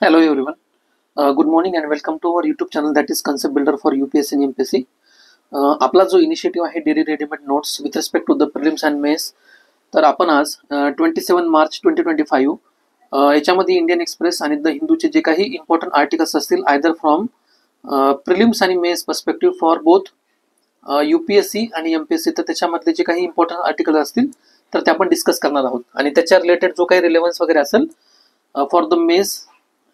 Hello everyone. Good morning and welcome to our YouTube channel that is Concept Builder for UPSC and MPSC. आपला जो initiative आहे daily readymade notes with respect to the prelims and mains, तर आपण आज 27 March 2025 याच्यामध्ये इंडियन एक्सप्रेस आणि the हिंदूचे जे काही इम्पॉर्टंट आर्टिकल्स असतील आयदर फ्रॉम प्रिलिम्स आणि mains perspective for both UPSC आणि MPSC, तर त्याच्यामधले जे काही इम्पॉर्टंट आर्टिकल्स असतील तर ते आपण डिस्कस करणार आहोत आणि त्याच्या रिलेटेड जो काही रिलेव्हन्स वगैरे असेल for the mains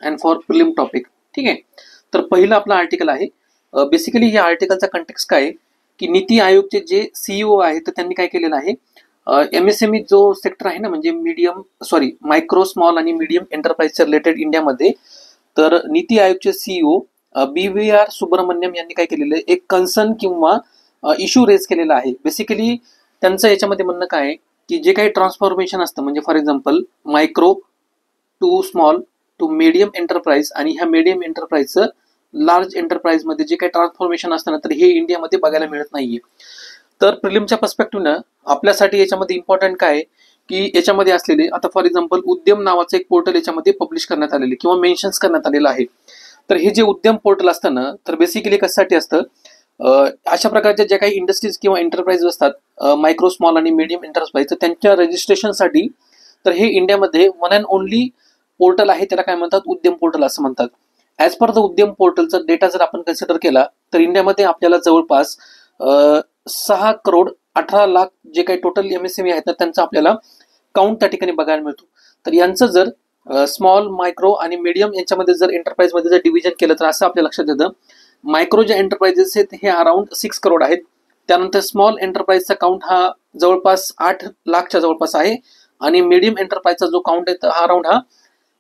and for prelim topic. ठीक आहे, तर पहिलं आपलं आर्टिकल आहे. बेसिकली या आर्टिकलचा कंटेक्स्ट काय आहे की नीती आयोगचे जे CEO आहे तर त्यांनी काय केलेलं आहे, MSME जो सेक्टर आहे ना, म्हणजे मायक्रो स्मॉल आणि मीडियम एंटरप्राइजच्या रिलेटेड इंडियामध्ये, तर नीती आयोगचे CEO BVR सुब्रमण्यम यांनी काय केलेलं आहे, एक कन्सर्न किंवा इश्यू रेज केलेला आहे. बेसिकली त्यांचं याच्यामध्ये म्हणणं काय आहे की जे काही ट्रान्सफॉर्मेशन असतं, म्हणजे for example micro to small to medium enterprise आणि ह्या मीडियम एंटरप्राइजचं लार्ज एंटरप्राइज मध्ये जे काही ट्रान्सफॉर्मेशन असतं ना, तर हे इंडियामध्ये बघायला मिळत नाहीये. तर प्रिलिमच्या पर्स्पेक्टिव्हनं आपल्यासाठी याच्यामध्ये इम्पॉर्टंट काय आहे की याच्यामध्ये असलेले, आता फॉर एक्झाम्पल उद्यम नावाचं एक पोर्टल याच्यामध्ये पब्लिश करण्यात आलेले किंवा मेन्शन्स करण्यात आलेलं आहे. तर हे जे उद्यम पोर्टल असतं ना, तर बेसिकली कशासाठी असतं, अशा प्रकारच्या ज्या काही इंडस्ट्रीज किंवा एंटरप्राइज असतात मायक्रो स्मॉल आणि मीडियम एंटरप्राइज, तर त्यांच्या रजिस्ट्रेशनसाठी तर हे इंडियामध्ये वन अँड ओनली पोर्टल आहे, त्याला काय म्हणतात, उद्यम पोर्टल असं म्हणतात. ॲज पर द उद्यम पोर्टलचा डेटा जर आपण कन्सिडर केला तर इंडियामध्ये आपल्याला जवळपास 6,18,00,000 जे काही टोटल MSME आहेत ना, त्यांचा आपल्याला काउंट त्या ठिकाणी बघायला मिळतो. तर यांचं जर स्मॉल, मायक्रो आणि मीडियम यांच्यामध्ये जर एंटरप्राइजमध्ये जर डिव्हिजन केलं तर असं आपल्या लक्षात येतं, मायक्रो जे एंटरप्राइजेस आहेत हे अराउंड 6 करोड आहेत. त्यानंतर स्मॉल एंटरप्राइजचा काउंट हा जवळपास 8 लाखच्या जवळपास आहे आणि मीडियम एंटरप्राइजचा जो काउंट आहे हा अराउंड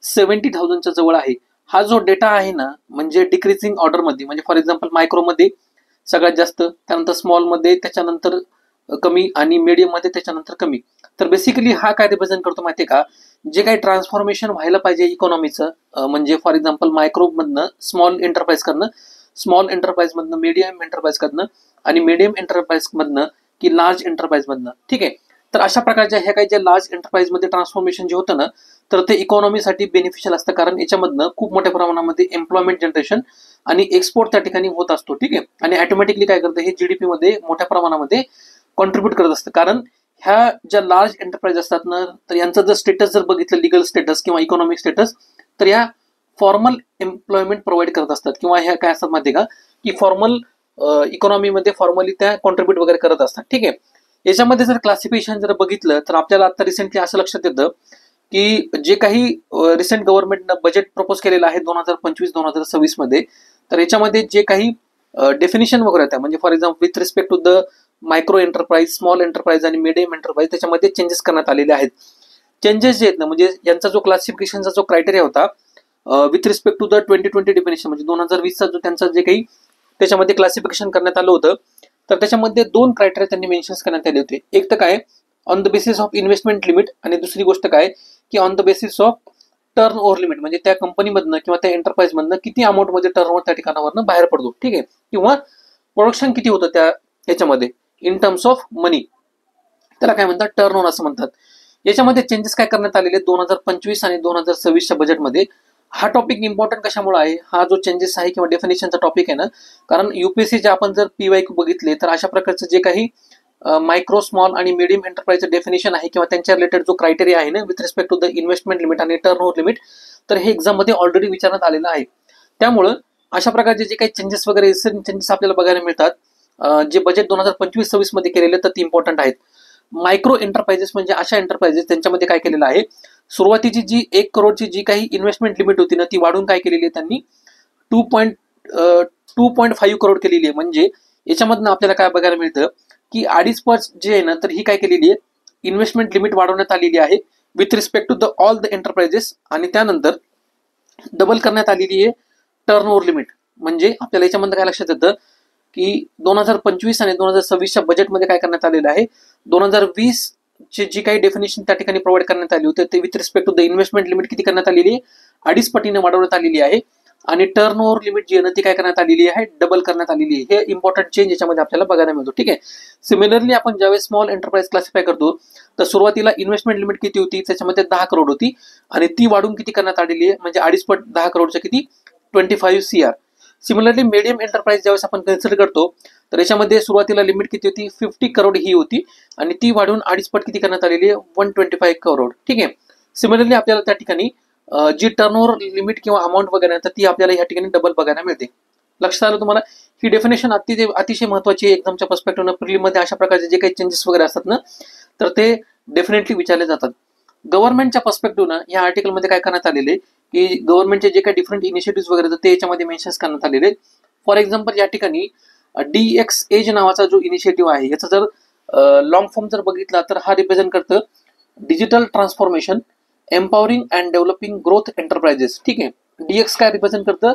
70,000च्या जवळ आहे. हा जो डेटा आहे ना, म्हणजे डिक्रीजिंग ऑर्डरमध्ये, म्हणजे फॉर एक्झाम्पल मायक्रोमध्ये सगळ्यात जास्त, त्यानंतर स्मॉलमध्ये त्याच्यानंतर कमी आणि मीडियममध्ये त्याच्यानंतर कमी. तर बेसिकली हा काय रिप्रेझेंट करतो माहितीये का, जे काही ट्रान्सफॉर्मेशन व्हायला पाहिजे इकॉनॉमीचं, म्हणजे फॉर एक्झाम्पल मायक्रोमधनं स्मॉल एंटरप्राइज करणं, स्मॉल एंटरप्राइजमधनं मीडियम एंटरप्राइज करणं आणि मीडियम एंटरप्राइजमधनं की लार्ज एंटरप्राइजमधनं. ठीक आहे, तर अशा प्रकारच्या ह्या काही ज्या लार्ज एंटरप्राइजमध्ये ट्रान्सफॉर्मेशन जे होतं ना, तर ते इकॉनॉमीसाठी बेनिफिशियल असतं, कारण याच्यामधनं खूप मोठ्या प्रमाणामध्ये एम्प्लॉयमेंट जनरेशन आणि एक्सपोर्ट त्या ठिकाणी होत असतो. ठीक आहे, आणि ऑटोमॅटिकली काय करतं, हे GDP मध्ये मोठ्या प्रमाणामध्ये कॉन्ट्रीब्युट करत असतं. कारण ह्या ज्या लार्ज एंटरप्राइज असतात ना, तर यांचं जर स्टेटस जर बघितलं, लिगल स्टेटस किंवा इकॉनॉमिक स्टेटस, तर ह्या फॉर्मल एम्प्लॉयमेंट प्रोव्हाइड करत असतात किंवा ह्या काय असतात माहिती का, की फॉर्मल इकॉनॉमीमध्ये फॉर्मली त्या कॉन्ट्रीब्युट वगैरे करत असतात. ठीक आहे, याच्यामध्ये जर क्लासिफिकेशन जर बघितलं तर आपल्याला आता रिसेंटली असं लक्षात येतं की जे काही रिसेंट गव्हर्नमेंटनं बजेट प्रपोज केलेलं आहे 2025-2026 मध्ये, तर याच्यामध्ये जे काही डेफिनेशन वगैरे आहेत, म्हणजे for example with respect to the micro enterprise, small enterprise आणि मीडियम एंटरप्राइज, त्याच्यामध्ये चेंजेस करण्यात आलेले आहेत. चेंजेस जे आहेत ना, म्हणजे यांचा जो क्लासिफिकेशनचा जो क्रायटेरिया होता with respect to the 2020 definition, म्हणजे 2020चा जो त्यांचा जे काही त्याच्यामध्ये क्लासिफिकेशन करण्यात आलं होतं, तर त्याच्यामध्ये 2 क्रायटेरिया त्यांनी मेन्शन करण्यात आले होते. एक तर काय, on the basis of investment limit, आणि दुसरी गोष्ट काय की on the basis of turn over limit, म्हणजे त्या कंपनीमधनं किंवा त्या एंटरप्राइजमधनं किती अमाऊंटमध्ये टर्न ओव्हर त्या ठिकाणावरनं बाहेर पडतो. ठीक आहे, किंवा प्रोडक्शन किती होतं त्या याच्यामध्ये इन टर्म्स ऑफ मनी, त्याला काय म्हणतात, टर्न ओव्हर असं म्हणतात. याच्यामध्ये चेंजेस काय करण्यात आलेले 2025 आणि 2026च्या बजेटमध्ये. हा टॉपिक इम्पॉर्टंट कशामुळे आहे, हा जो चेंजेस आहे किंवा डेफिनेशनचा टॉपिक आहे ना, कारण UPSCचे आपण जर PYQ बघितले तर अशा प्रकारचं जे काही मायक्रो, स्मॉल आणि मीडियम एंटरप्राइजचं डेफिनेशन आहे किंवा त्यांच्या रिलेटेड जो क्रायटेरिया आहे ना with respect to the investment limit आणि टर्न ओव्हर लिमिट, तर हे एक्झाममध्ये ऑलरेडी विचारण्यात आलेलं आहे. त्यामुळं अशा प्रकारचे जे काही चेंजेस वगैरे चेंजेस आपल्याला बघायला मिळतात, जे बजेट 2025-26 मध्ये केलेले, तर ते इम्पॉर्टंट आहेत. मायक्रो एंटरप्राइजेस म्हणजे अशा एंटरप्राइजेस त्यांच्यामध्ये काय केलेलं आहे, सुरुवातीची जी 1 करोडची जी काही इन्व्हेस्टमेंट लिमिट होती ना, ती वाढून काय केलेली आहे त्यांनी 2.5 करोड केलेली आहे. म्हणजे याच्यामधनं आपल्याला काय बघायला मिळतं की 2.5% जे आहे ना, तर ही काय केलेली आहे, इन्व्हेस्टमेंट लिमिट वाढवण्यात आलेली आहे with respect to the all the enterprises, आणि त्यानंतर डबल करण्यात आलेली आहे टर्न ओव्हर लिमिट. म्हणजे आपल्याला याच्यामध्ये काय लक्षात येतं की 2025 आणि 2026च्या बजेटमध्ये काय करण्यात आलेलं आहे, 2020 ची जी काही डेफिनेशन त्या ठिकाणी प्रोव्हाइड करण्यात आली होती, ते with respect to the investment limit किती करण्यात आलेली आहे, 2.5 पटीने वाढवण्यात आलेली आहे, आणि टर्न ओव्हर लिमिट जी आहे ना ती काय करण्यात आलेली आहे, डबल करण्यात आलेली आहे. हे इम्पॉर्टंट चेंज याच्यामध्ये आपल्याला बघायला मिळतो. ठीक आहे, सिमिलरली आपण ज्यावेळेस स्मॉल एंटरप्राइज क्लासिफाय करतो तर सुरुवातीला इन्व्हेस्टमेंट लिमिट किती होती, त्याच्यामध्ये 10 करोड होती आणि ती वाढून किती करण्यात आलेली आहे, म्हणजे 2.5 पट 10 करोडच्या किती 25 CR. सिमिलरली मीडियम एंटरप्राइज ज्यावेळेस आपण कन्सिडर करतो तर याच्यामध्ये सुरुवातीला लिमिट किती होती, 50 करोड ही होती आणि ती वाढून 2.5 पट किती करण्यात आलेली आहे, 125 करोड. ठीक आहे. सिमिलरली आपल्याला त्या ठिकाणी जी टर्नओव्हर लिमिट किंवा अमाऊंट वगैरे तर ती आपल्याला या ठिकाणी डबल बघायला मिळते. लक्षात आलं तुम्हाला. ही डेफिनेशन अतिशय महत्वाची आहे एक्झामच्या पर्स्पेक्टिव्हनं. प्रिलिममध्ये अशा प्रकारचे जे काही चेंजेस वगैरे असतात ना तर ते डेफिनेटली विचारले जातात. गव्हर्नमेंटच्या पर्स्पेक्टिव्हनं या आर्टिकलमध्ये काय करण्यात आलेले की गव्हर्नमेंटचे जे काही डिफरंट इनिशिएटिव्ह वगैरे ते याच्यामध्ये मेन्शन करण्यात आलेले. फॉर एक्झाम्पल या ठिकाणी DX एज नावाचा जो इनिशिएटिव्ह आहे याचा जर लॉंग फॉर्म जर बघितला तर हा रिप्रेझेंट करतं digital transformation empowering and developing growth enterprises. ठीक आहे. DX काय रिप्रेझेंट करतं,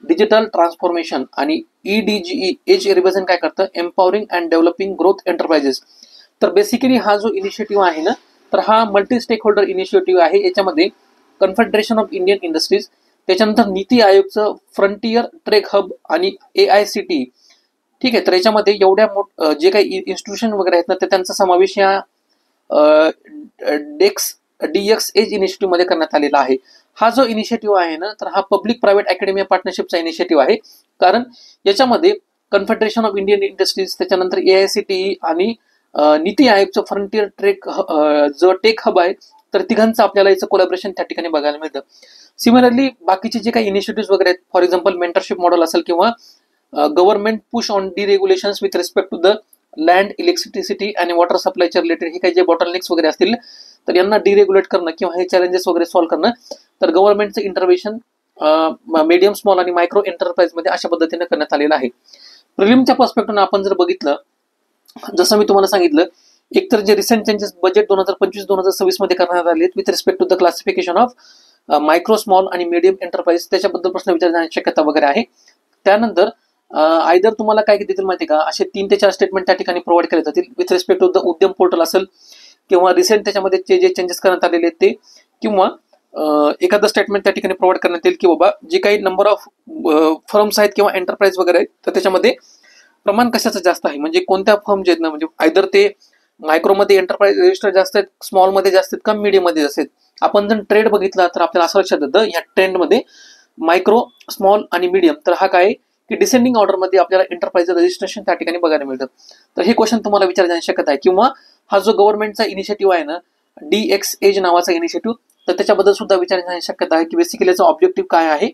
डिजिटल ट्रान्सफॉर्मेशन, आणि EDGE एज रिप्रेझेंट काय करतं, empowering and developing growth enterprises. तर बेसिकली हा जो इनिशिएटिव्ह आहे ना तर हा मल्टी स्टेक होल्डर इनिशिएटिव्ह आहे. याच्यामध्ये कन्फेडरेशन ऑफ इंडियन इंडस्ट्रीज, त्याच्यानंतर नीती आयोगचं फ्रंटियर ट्रेक हब आणि AICTE. ठीक आहे. तर याच्यामध्ये एवढ्या जे काही इन्स्टिट्यूशन वगैरे आहेत ना तर त्यांचा समावेश या DX एज इनिशिएटिव्ह मध्ये करण्यात आलेला आहे. हा जो इनिशिएटिव्ह आहे ना तर हा पब्लिक प्रायव्हेट अकॅडमी पार्टनरशिपचा इनिशिएटिव्ह आहे. कारण याच्यामध्ये कन्फेडरेशन ऑफ इंडियन इंडस्ट्रीज, त्याच्यानंतर AICTE आणि नीती आयोगचं फ्रंटियर ट्रेक जो टेक हब आहे तर तिघांचं आपल्याला याचं कोलॅबरेशन त्या ठिकाणी बघायला मिळतं. सिमिलरली बाकीचे जे काही इनिशिएटिव्ह वगैरे आहेत, फॉर एक्झाम्पल मेंटरशिप मॉडेल असेल किंवा government push on deregulations with respect to the land, electricity आणि वॉटर सप्लायच्या रिलेटेड हे काही जे बॉटलनेक्स वगैरे असतील तर यांना डिरेग्युलेट करणं किंवा हे चॅलेंजेस वगैरे सॉल्व्ह करणं तर गव्हर्नमेंटचं इंटरव्हेन्शन मीडियम, स्मॉल आणि मायक्रो एंटरप्राइजमध्ये अशा पद्धतीने करण्यात आलेलं आहे. प्रिलिमच्या पर्स्पेक्टिव्हनं आपण जर बघितलं, जसं मी तुम्हाला सांगितलं, एकतर जे रिसेंट चेंजेस बजेट 2025-2026 मध्ये करण्यात आले with respect to the classification of micro, small आणि मीडियम एंटरप्राइज, त्याच्याबद्दल प्रश्न विचारण्याची शक्यता वगैरे आहे. त्यानंतर आयदर तुम्हाला काय देतील माहिती का, असे 3 ते 4 स्टेटमेंट त्या ठिकाणी प्रोव्हाइड केले जातील विथ रिस्पेक्ट टू द उद्यम पोर्टल असेल किंवा रिसेंट त्याच्यामध्ये जे चेंजेस करण्यात आलेले आहेत ते, किंवा एखादं स्टेटमेंट त्या ठिकाणी प्रोव्हाइड करण्यात येईल की बाबा जे काही नंबर ऑफ फर्म्स आहेत किंवा एंटरप्राइज वगैरे आहेत तर त्याच्यामध्ये प्रमाण कशाचं जास्त आहे, म्हणजे कोणत्या फर्म जे आहेत ना, म्हणजे आयदर ते मायक्रोमध्ये एंटरप्राइज रजिस्टर जास्त आहेत, स्मॉलमध्ये जास्त आहेत का मीडियममध्ये जास्त आहेत. आपण जर ट्रेड बघितला तर आपल्याला असं लक्षात येतं या ट्रेंडमध्ये मायक्रो, स्मॉल आणि मीडियम तर हा काय की डिसेंडिंग ऑर्डरमध्ये आपल्याला एंटरप्राइज रजिस्ट्रेशन त्या ठिकाणी बघायला मिळतं. तर हे क्वेश्चन तुम्हाला विचारण्याची शक्यता आहे. किंवा हा जो गव्हर्नमेंटचा इनिशिएटिव्ह आहे ना DX एज नावाचा इनिशिएटिव्ह, तर त्याच्याबद्दल सुद्धा विचारण्याची शक्यता आहे की बेसिकली याचा ऑब्जेक्टिव्ह काय आहे,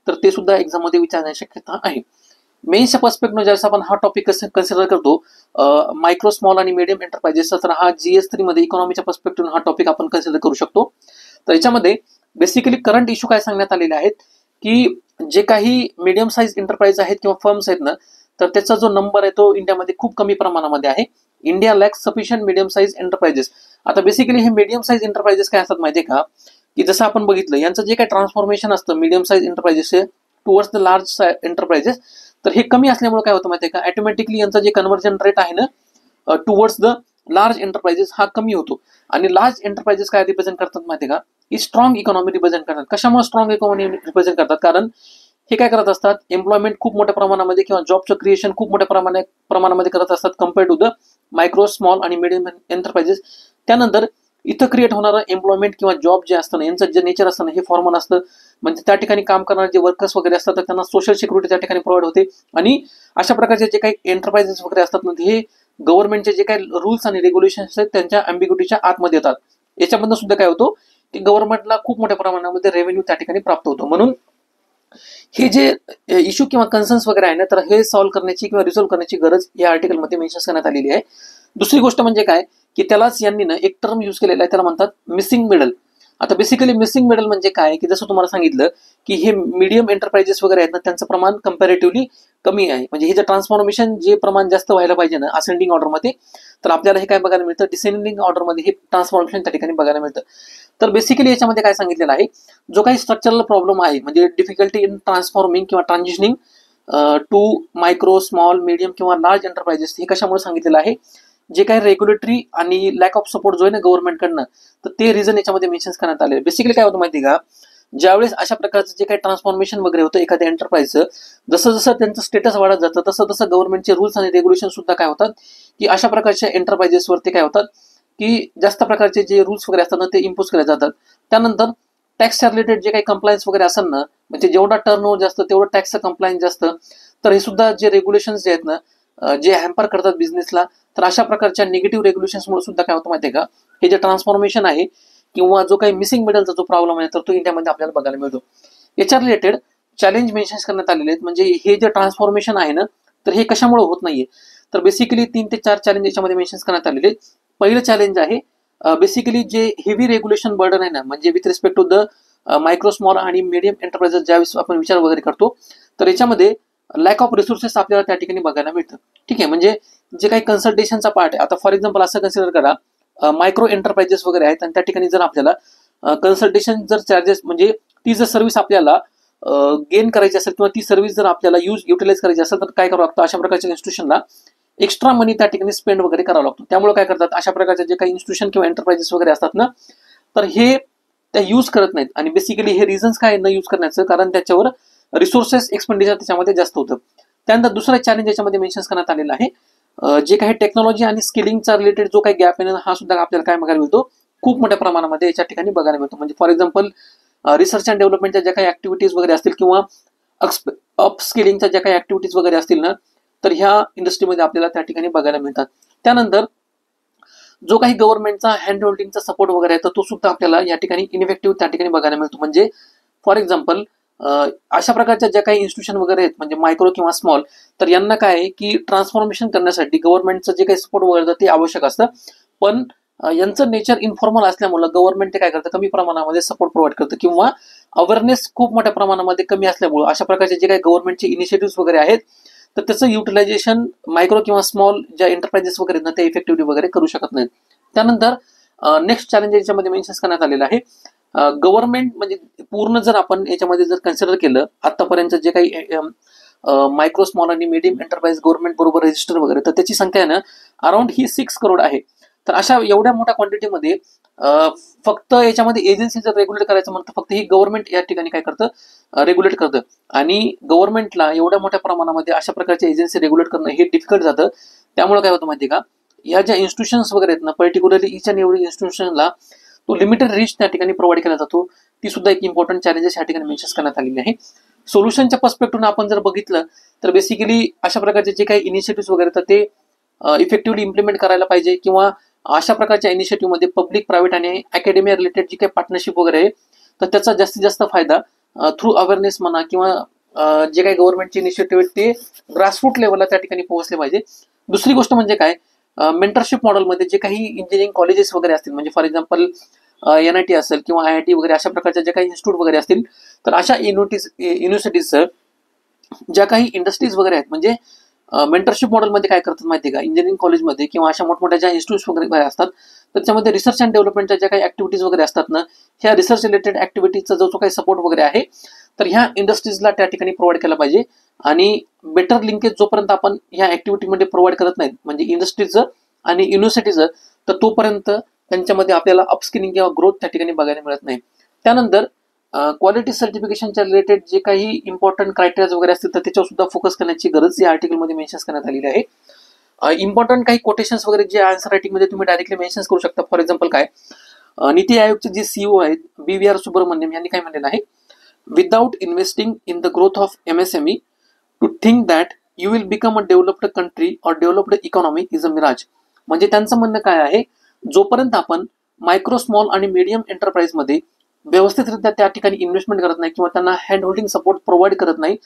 तर ते सुद्धा एक्झाममध्ये विचारण्याची शक्यता आहे. मेन्सच्या पर्स्पेक्टिव्ह ज्यावेळेस आपण हा टॉपिक कन्सिडर करतो मायक्रो, स्मॉल आणि मीडियम एंटरप्राइजेस, तर हा GS3 मध्ये इकॉनॉमीच्या पर्स्पेक्टिव्ह हा टॉपिक आपण कन्सिडर करू शकतो. तर याच्यामध्ये बेसिकली करंट इश्यू काय सांगण्यात आलेले आहेत की जे काही मीडियम साईज एंटरप्राइज आहेत किंवा फर्म्स आहेत ना तर त्याचा जो नंबर आहे तो इंडियामध्ये खूप कमी प्रमाणामध्ये आहे. India lacks sufficient medium size enterprises. आता बेसिकली हे मीडियम साईज एंटरप्राइजेस काय असतात माहिती आहे का, की जसं आपण बघितलं यांचं जे काही ट्रान्सफॉर्मेशन असतं medium size enterprises towards the large enterprises, तर हे कमी असल्यामुळे काय होतं माहिती आहे का, ऑटोमॅटिकली यांचं जे कन्व्हर्जन रेट आहे ना टुवर्ड्स द लार्ज एंटरप्राइजेस हा कमी होतो. आणि लार्ज एंटरप्राइजेस काय रिप्रेझेंट करतात माहिती आहे का, ही स्ट्रॉंग इकॉनॉमी रिप्रेझेंट करतात. कशामुळे स्ट्रॉंग इकॉनॉमी रिप्रेझेंट करतात, कारण हे काय करत असतात, एम्प्लॉयमेंट खूप मोठ्या प्रमाणामध्ये किंवा जॉबचं क्रिएशन खूप मोठ्या प्रमाणामध्ये करत असतात compared to the micro, small आणि मीडियम एंटरप्राइजेस. त्यानंतर इथं क्रिएट होणारं एम्प्लॉयमेंट किंवा जॉब जे असतं ना यांचं जे नेचर असतं ना हे फॉर्मल असतं, म्हणजे त्या ठिकाणी काम करणारे जे वर्कर्स वगैरे असतात तर त्यांना सोशल सिक्युरिटी त्या ठिकाणी प्रोव्हाइड होते. आणि अशा प्रकारचे जे काही एंटरप्राइजेस वगैरे असतात ना हे गव्हर्नमेंटचे जे काही रूल्स आणि रेग्युलेशन्स आहेत त्यांच्या अँबिग्युटीच्या आतमध्ये येतात. याच्यामधून सुद्धा काय होतो की गव्हर्नमेंटला खूप मोठ्या प्रमाणामध्ये रेव्हेन्यू त्या ठिकाणी प्राप्त होतो. म्हणून हे जे इश्यू किंवा कन्सर्न्स वगैरे आहे ना तर हे सॉल्व्ह करण्याची किंवा रिझॉल्व्ह करण्याची गरज या आर्टिकलमध्ये मेन्शन करण्यात आलेली आहे. दुसरी गोष्ट म्हणजे काय की त्यालाच यांनी ना एक टर्म यूज केलेला आहे, त्याला म्हणतात मिसिंग मिडल. आता बेसिकली मिसिंग मिडल म्हणजे काय की जसं तुम्हाला सांगितलं की हे मीडियम एंटरप्राइजेस वगैरे आहेत ना त्यांचं प्रमाण कम्पॅरेटिव्हली कमी आहे, म्हणजे हे जे ट्रान्सफॉर्मेशन जे प्रमाण जास्त व्हायला पाहिजे ना असेंडिंग ऑर्डरमध्ये तर आपल्याला हे काय बघायला मिळतं, डिसेंडिंग ऑर्डरमध्ये हे ट्रान्सफॉर्मेशन त्या ठिकाणी बघायला मिळतं. तर बेसिकली याच्यामध्ये काय सांगितलेलं आहे, जो काही स्ट्रक्चरल प्रॉब्लेम आहे म्हणजे डिफिकल्टी इन ट्रान्सफॉर्मिंग किंवा transitioning to micro, small, medium किंवा लार्ज एंटरप्राइजेस हे कशामुळे सांगितलेलं आहे, जे काही रेग्युलेटरी आणि लॅक ऑफ सपोर्ट जो आहे ना गव्हर्नमेंटकडनं तर ते रिझन याच्यामध्ये मेन्शन करण्यात आले. बेसिकली काय होतं माहिती का, ज्यावेळेस अशा प्रकारचं जे काही ट्रान्सफॉर्मेशन वगैरे होतं एखाद्या एंटरप्राइजचं, जसं जसं त्यांचं स्टेटस वाढत जातं तसं तसं गव्हर्नमेंटचे रूल्स आणि रेग्युलेशन सुद्धा काय होतात की अशा प्रकारच्या एंटरप्राइजेसवरती काय होतात की जास्त प्रकारचे जे रूल्स वगैरे असतात ना ते इम्पोज केले जातात. त्यानंतर टॅक्सच्या रिलेटेड जे काही कंप्लायन्स वगैरे असेल ना, म्हणजे जेवढा टर्नओव्हर जास्त तेवढं टॅक्सचं कंप्लायन्स जास्त, तर हे सुद्धा जे रेग्युलेशन्स जे आहेत ना, जे हॅम्पर करतात बिझनेसला, तर अशा प्रकारच्या निगेटिव्ह रेग्युलेशन्समुळे सुद्धा काय होतं माहिती आहे का, हे जे ट्रान्सफॉर्मेशन आहे किंवा जो काही मिसिंग मिडलचा जो प्रॉब्लेम आहे तर तो इंडियामध्ये आपल्याला बघायला मिळतो. याच्या रिलेटेड चॅलेंज मेन्शन करण्यात आलेले आहेत. म्हणजे हे जे ट्रान्सफॉर्मेशन आहे ना, तर हे कशामुळे होत नाहीये, तर बेसिकली 3 ते 4 चॅलेंज याच्यामध्ये मेन्शन करण्यात आलेले आहेत. पहिलं चॅलेंज आहे बेसिकली जे हेवी रेग्युलेशन बर्डन आहे ना, म्हणजे with respect to the micro small आणि मीडियम एंटरप्राइजेस ज्यावेळेस आपण विचार वगैरे करतो, तर याच्यामध्ये लॅक ऑफ रिसोर्सेस आपल्याला त्या ठिकाणी बघायला मिळतं. ठीक आहे, म्हणजे जे काही कन्सल्टेशनचा पार्ट आहे, आता फॉर एक्झाम्पल असं कन्सिडर करा मायक्रो एंटरप्राइजेस वगैरे आहेत आणि त्या ठिकाणी जर आपल्याला कन्सल्टेशन जर चार्जेस म्हणजे ती जर सर्व्हिस आपल्याला गेन करायची असेल किंवा ती सर्व्हिस जर आपल्याला युटिलाइज करायची असेल तर काय करावं लागतं, अशा प्रकारच्या इन्स्टिट्यूशनला एक्स्ट्रा मनी त्या ठिकाणी स्पेंड वगैरे करावा लागतो. त्यामुळे काय करतात, अशा प्रकारचे जे काही इन्स्टिट्यूशन किंवा एंटरप्राइजेस वगैरे असतात ना, तर हे त्या यूज करत नाहीत. आणि बेसिकली हे रिझन्स काय न यूज करण्याचं, कारण त्याच्यावर रिसोर्सेस एक्सपेंडिचर त्याच्यामध्ये जास्त होतं. त्यानंतर दुसरा चॅलेंज याच्यामध्ये मेन्शन करण्यात आलेला आहे, जे काही टेक्नॉलॉजी आणि स्किलिंगचा रिलेटेड जो काही गॅप आहे ना, हा सुद्धा आपल्याला काय बघायला मिळतो, खूप मोठ्या प्रमाणामध्ये याच्या ठिकाणी बघायला मिळतो. म्हणजे फॉर एक्झाम्पल रिसर्च अँड डेव्हलपमेंटच्या ज्या काही ऍक्टिव्हिटीज वगैरे असतील किंवा अपस्किलिंगच्या ज्या काही ऍक्टिव्हिटीज वगैरे असतील ना, तर ह्या इंडस्ट्रीमध्ये आपल्याला त्या ठिकाणी बघायला मिळतात. त्यानंतर जो काही गव्हर्नमेंटचा हँड होल्डिंगचा सपोर्ट वगैरे आहे तर तो सुद्धा आपल्याला या ठिकाणी इनिफेक्टिव्ह त्या ठिकाणी बघायला मिळतो. म्हणजे फॉर एक्झाम्पल अशा प्रकारच्या ज्या काही इन्स्टिट्यूशन वगैरे आहेत म्हणजे मायक्रो किंवा स्मॉल, तर यांना काय आहे की ट्रान्सफॉर्मेशन करण्यासाठी गव्हर्नमेंटचं जे काही सपोर्ट वगैरे ते आवश्यक असतं, पण यांचं नेचर इन्फॉर्मल असल्यामुळे गव्हर्नमेंट ते काय करतं, कमी प्रमाणामध्ये सपोर्ट प्रोव्हाइड करतं किंवा अवेअरनेस खूप मोठ्या प्रमाणामध्ये कमी असल्यामुळे अशा प्रकारचे जे काही गव्हर्नमेंटचे इनिशिएटिव्ह वगैरे आहेत तर त्याचं युटिलायझेशन मायक्रो किंवा स्मॉल ज्या एंटरप्राइजेस वगैरे ना ते इफेक्टिव्हली वगैरे करू शकत नाहीत. त्यानंतर नेक्स्ट चॅलेंज याच्यामध्ये मेन्शन करण्यात आलेलं आहे, गव्हर्नमेंट म्हणजे पूर्ण जर आपण याच्यामध्ये जर कन्सिडर केलं आतापर्यंत जे काही मायक्रो स्मॉल आणि मीडियम एंटरप्राइज गव्हर्नमेंट बरोबर रजिस्टर वगैरे, तर त्याची संख्या आहे ना अराउंड ही 6 करोड आहे. तर अशा एवढ्या मोठ्या क्वांटिटीमध्ये फक्त याच्यामध्ये एजन्सी जर रेग्युलेट करायचं म्हणतं, फक्त ही गव्हर्नमेंट या ठिकाणी काय करतं, रेग्युलेट करतं. आणि गव्हर्नमेंटला एवढ्या मोठ्या प्रमाणामध्ये अशा प्रकारच्या एजन्सी रेग्युलेट करणं हे डिफिकल्ट जातं. त्यामुळे काय होतं माहिती का, या ज्या इन्स्टिट्यूशन्स वगैरे आहेत ना, पर्टिक्युलरली इच अँड एव्हरी इन्स्टिट्यूशनला तो लिमिटेड रिच त्या ठिकाणी प्रोव्हाइड केला जातो. ती सुद्धा एक इम्पॉर्टंट चॅलेंजेस या ठिकाणी मेन्शन करण्यात आलेली आहे. सोल्युशनच्या पर्स्पेक्टिव्हनं आपण जर बघितलं तर बेसिकली अशा प्रकारचे जे काही इनिशिएटिव्ह वगैरे तर ते इफेक्टिव्हली इम्प्लिमेंट करायला पाहिजे किंवा अशा प्रकारच्या इनिशिएटिव्हमध्ये पब्लिक प्रायव्हेट आणि अकॅडमिया रिलेटेड जी काही पार्टनरशिप वगैरे आहे तर त्याचा जास्तीत जास्त फायदा थ्रू अवेअरनेस म्हणा किंवा जे काही गव्हर्नमेंटचे इनिशिएटिव्ह आहेत ते ग्रासरूट लेवलला त्या ठिकाणी पोहोचले पाहिजे. दुसरी गोष्ट म्हणजे काय, मेंटरशिप मॉडेलमध्ये जे काही इंजिनिअरिंग कॉलेजेस वगैरे असतील म्हणजे फॉर एक्झाम्पल NIT असेल किंवा IIT वगैरे अशा प्रकारच्या ज्या काही इन्स्टिट्यूट वगैरे असतील, तर अशा युनिव्हर्सिटीजचं ज्या काही इंडस्ट्रीज वगैरे आहेत म्हणजे मेंटरशिप मॉडेलमध्ये काय करतात माहिती आहे का, इंजिनिअरिंग कॉलेजमध्ये किंवा अशा मोठमोठ्या ज्या इन्स्टिट्यूट्स वगैरे असतात तर त्याच्यामध्ये रिसर्च अँड डेव्हलपमेंटच्या ज्या काही ऍक्टिव्हिटीज वगैरे असतात ना, ह्या रिसर्च रिलेटेड ऍक्टिव्हिटीजचा जो काही सपोर्ट वगैरे आहे तर ह्या इंडस्ट्रीजला त्या ठिकाणी प्रोव्हाइड केला पाहिजे. आणि बेटर लिंकेज जोपर्यंत आपण ह्या ऍक्टिव्हिटीमध्ये प्रोव्हाइड करत नाहीत म्हणजे इंडस्ट्रीचं आणि युनिव्हर्सिटीचं, तर तोपर्यंत त्यांच्यामध्ये आपल्याला अपस्किलिंग किंवा ग्रोथ त्या ठिकाणी बघायला मिळत नाही. त्यानंतर क्वालिटी सर्टिफिकेशनच्या रिलेटेड जे काही इम्पॉर्टंट क्रायटेरिया वगैरे असतील तर त्याच्यावर सुद्धा फोकस करण्याची गरज या आर्टिकलमध्ये मेन्शन करण्यात आलेली आहे. इम्पॉर्टंट काही कोटेशन्स वगैरे जे आन्सर रायटिंगमध्ये तुम्ही डायरेक्टली मेन्शन करू शकता. फॉर एक्झाम्पल काय, नीती आयोगचे जे CEO आहेत BVR सुब्रमण्यम यांनी काय म्हणलेलं आहे, without investing in the growth of MSME to think that you will become a developed country or developed economy is a mirage. म्हणजे त्यांचं म्हणणं काय आहे, जोपर्यंत आपण मायक्रो स्मॉल आणि मीडियम एंटरप्राइजमध्ये व्यवस्थितरित्या त्या ठिकाणी इन्व्हेस्टमेंट करत नाही किंवा त्यांना हँड होल्डिंग सपोर्ट प्रोव्हाइड करत नाही,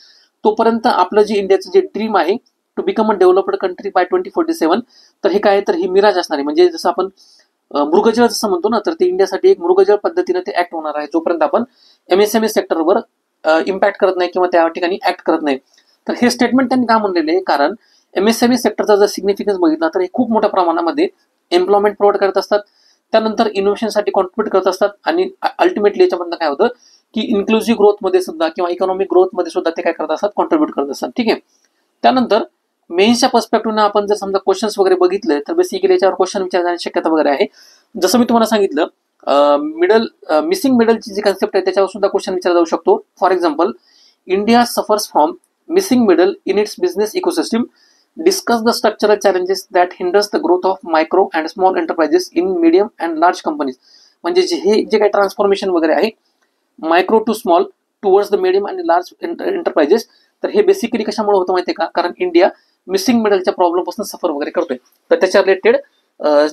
तोपर्यंत आपलं जे इंडियाचं जे ड्रीम आहे to become a developed country by 2047, तर हे काय तर ही मिराज असणार आहे. म्हणजे जसं आपण मृगजळ जसं म्हणतो ना, तर ते इंडियासाठी एक मृगजळ पद्धतीने ते ऍक्ट होणार आहे जोपर्यंत आपण MSME सेक्टरवर इम्पॅक्ट करत नाही किंवा त्या ठिकाणी ऍक्ट करत नाही. तर हे स्टेटमेंट त्यांनी का म्हणलेले आहे, कारण MSME सेक्टरचा जर सिग्निफिकन्स बघितला तर हे खूप मोठ्या प्रमाणामध्ये एम्प्लॉयमेंट प्रोव्हाइड करत असतात, त्यानंतर इनोव्हेशनसाठी कॉन्ट्रीब्यूट करत असतात आणि अल्टिमेटली याच्यामधनं काय होतं की इन्क्लुझिव्ह ग्रोथमध्ये सुद्धा किंवा इकॉनॉमिक ग्रोथमध्ये सुद्धा ते काय करत असतात, कॉन्ट्रीब्यूट करत असतात. ठीक आहे. त्यानंतर मेन्सच्या पर्स्पेक्टिव्हनं आपण जर समजा क्वेश्चन्स वगैरे बघितले तर बेसिकली याच्यावर क्वेश्चन विचारण्याची शक्यता वगैरे आहे. जसं मी तुम्हाला सांगितलं मिसिंग मिडलची जी कन्सेप्ट आहे त्याच्यावर सुद्धा क्वेश्चन विचारला जाऊ शकतो. For example, India suffers from missing middle in its business ecosystem discuss the structural challenges that hinders the growth of micro and small enterprises in medium and large companies. म्हणजे हे जे काही ट्रान्सफॉर्मेशन वगैरे आहे micro to small towards the medium and large enterprises, तर हे basically कशामुळे होतं माहिती आहे का, कारण इंडिया मिसिंग मिडलच्या प्रॉब्लेमपासून सफर वगैरे करतोय. तर त्याच्या रिलेटेड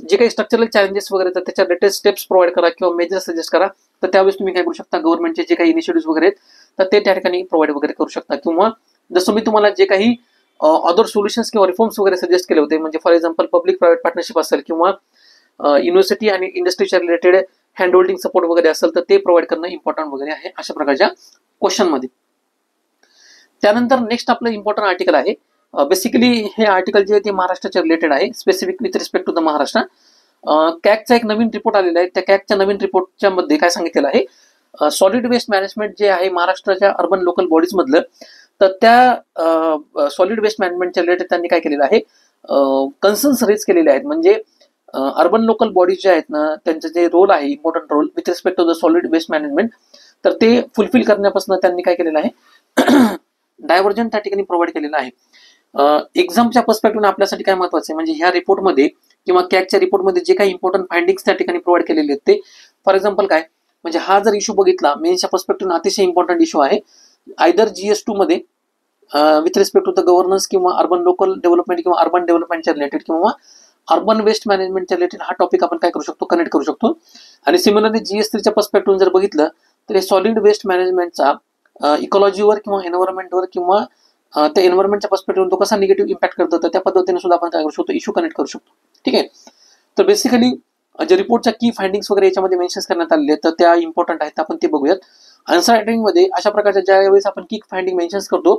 जे काही स्ट्रक्चरल चॅलेंजेस वगैरे तर त्याच्या रिलेटेड स्टेप्स प्रोव्हाइड करा किंवा मेजर सजेस्ट करा. तर त्यावेळेस तुम्ही काय करू शकता, गव्हर्नमेंटचे जे काही इनिशिएटिव्ह वगैरे आहेत तर ते त्या ठिकाणी प्रोव्हाइड वगैरे करू शकता. किंवा जसं मी तुम्हाला जे काही अदर सोल्युशन्स किंवा रिफॉर्म्स वगैरे सजेस्ट केले होते, म्हणजे for example public private partnership असेल किंवा युनिव्हर्सिटी आणि इंडस्ट्रीच्या रिलेटेड हँड होल्डिंग सपोर्ट वगैरे असेल तर ते प्रोव्हाइड करणं इम्पॉर्टंट वगैरे आहे अशा प्रकारच्या क्वेश्चन मध्ये. त्यानंतर नेक्स्ट आपलं इम्पॉर्टंट आर्टिकल आहे. बेसिकली हे आर्टिकल जे आहे ते महाराष्ट्राच्या रिलेटेड आहे, specific with respect to the Maharashtra. कॅगचा एक नवीन रिपोर्ट आलेला आहे. त्या कॅगच्या नवीन रिपोर्टच्या मध्ये काय सांगितलेलं आहे, सॉलिड वेस्ट मॅनेजमेंट जे आहे महाराष्ट्राच्या अर्बन लोकल बॉडीज मधलं, तर त्या सॉलिड वेस्ट मॅनेजमेंटच्या रिलेटेड त्यांनी काय केलेलं आहे, कन्सर्न्स रेज केलेले आहेत. म्हणजे अर्बन लोकल बॉडीज जे आहेत ना त्यांचे जे रोल आहे, important role with respect to the solid waste management, तर ते फुलफिल करण्यापासून त्यांनी काय केलेलं आहे डायव्हर्जन त्या ठिकाणी प्रोव्हाइड केलेलं आहे. एक्झामच्या पर्स्पेक्टिव्ह आपल्यासाठी काय महत्वाचं आहे, म्हणजे ह्या रिपोर्टमध्ये किंवा कॅगच्या रिपोर्टमध्ये जे काही इम्पॉर्टंट फाइंडिंग्स त्या ठिकाणी प्रोव्हाइड केलेले आहेत ते, फॉर एक्झाम्पल काय, म्हणजे हा जर इश्यू बघितला मेन्सच्या पर्स्पेक्टिव्ह अतिशय इम्पॉर्टंट इश्यू आहे. आयदर GS2 मध्ये with respect to the governance किंवा अर्बन लोकल डेव्हलपमेंट किंवा अर्बन डेव्हलपमेंटच्या रिलेटेड किंवा अर्बन वेस्ट मॅनेजमेंटच्या रिलेटेड हा टॉपिक आपण काय करू शकतो, कनेक्ट करू शकतो. आणि सिमिलरली GS3च्या पर्स्पेक्टिव्ह जर बघितलं तर सॉलिड वेस्ट मॅनेजमेंटचा इकॉलॉजीवर किंवा एन्व्हायरमेंटवर किंवा त्या एन्व्हायरमेंटच्या पर्स्पेक्टिव्ह तो कसा निगेटिव्ह इम्पॅक्ट करतो, तर त्या पद्धतीने सुद्धा आपण काय करू शकतो, इश्यू कनेक्ट करू शकतो. ठीक आहे. तर बेसिकली जे रिपोर्टच्या की फाइंडिंग्स वगैरे याच्यामध्ये मेन्शन करण्यात आलेले आहेत तर त्या इम्पॉर्टंट आहेत, आपण ते बघूयात. आन्सर रायटिंग मध्ये अशा प्रकारच्या ज्यावेळेस आपण की फाइंडिंग मेन्शन करतो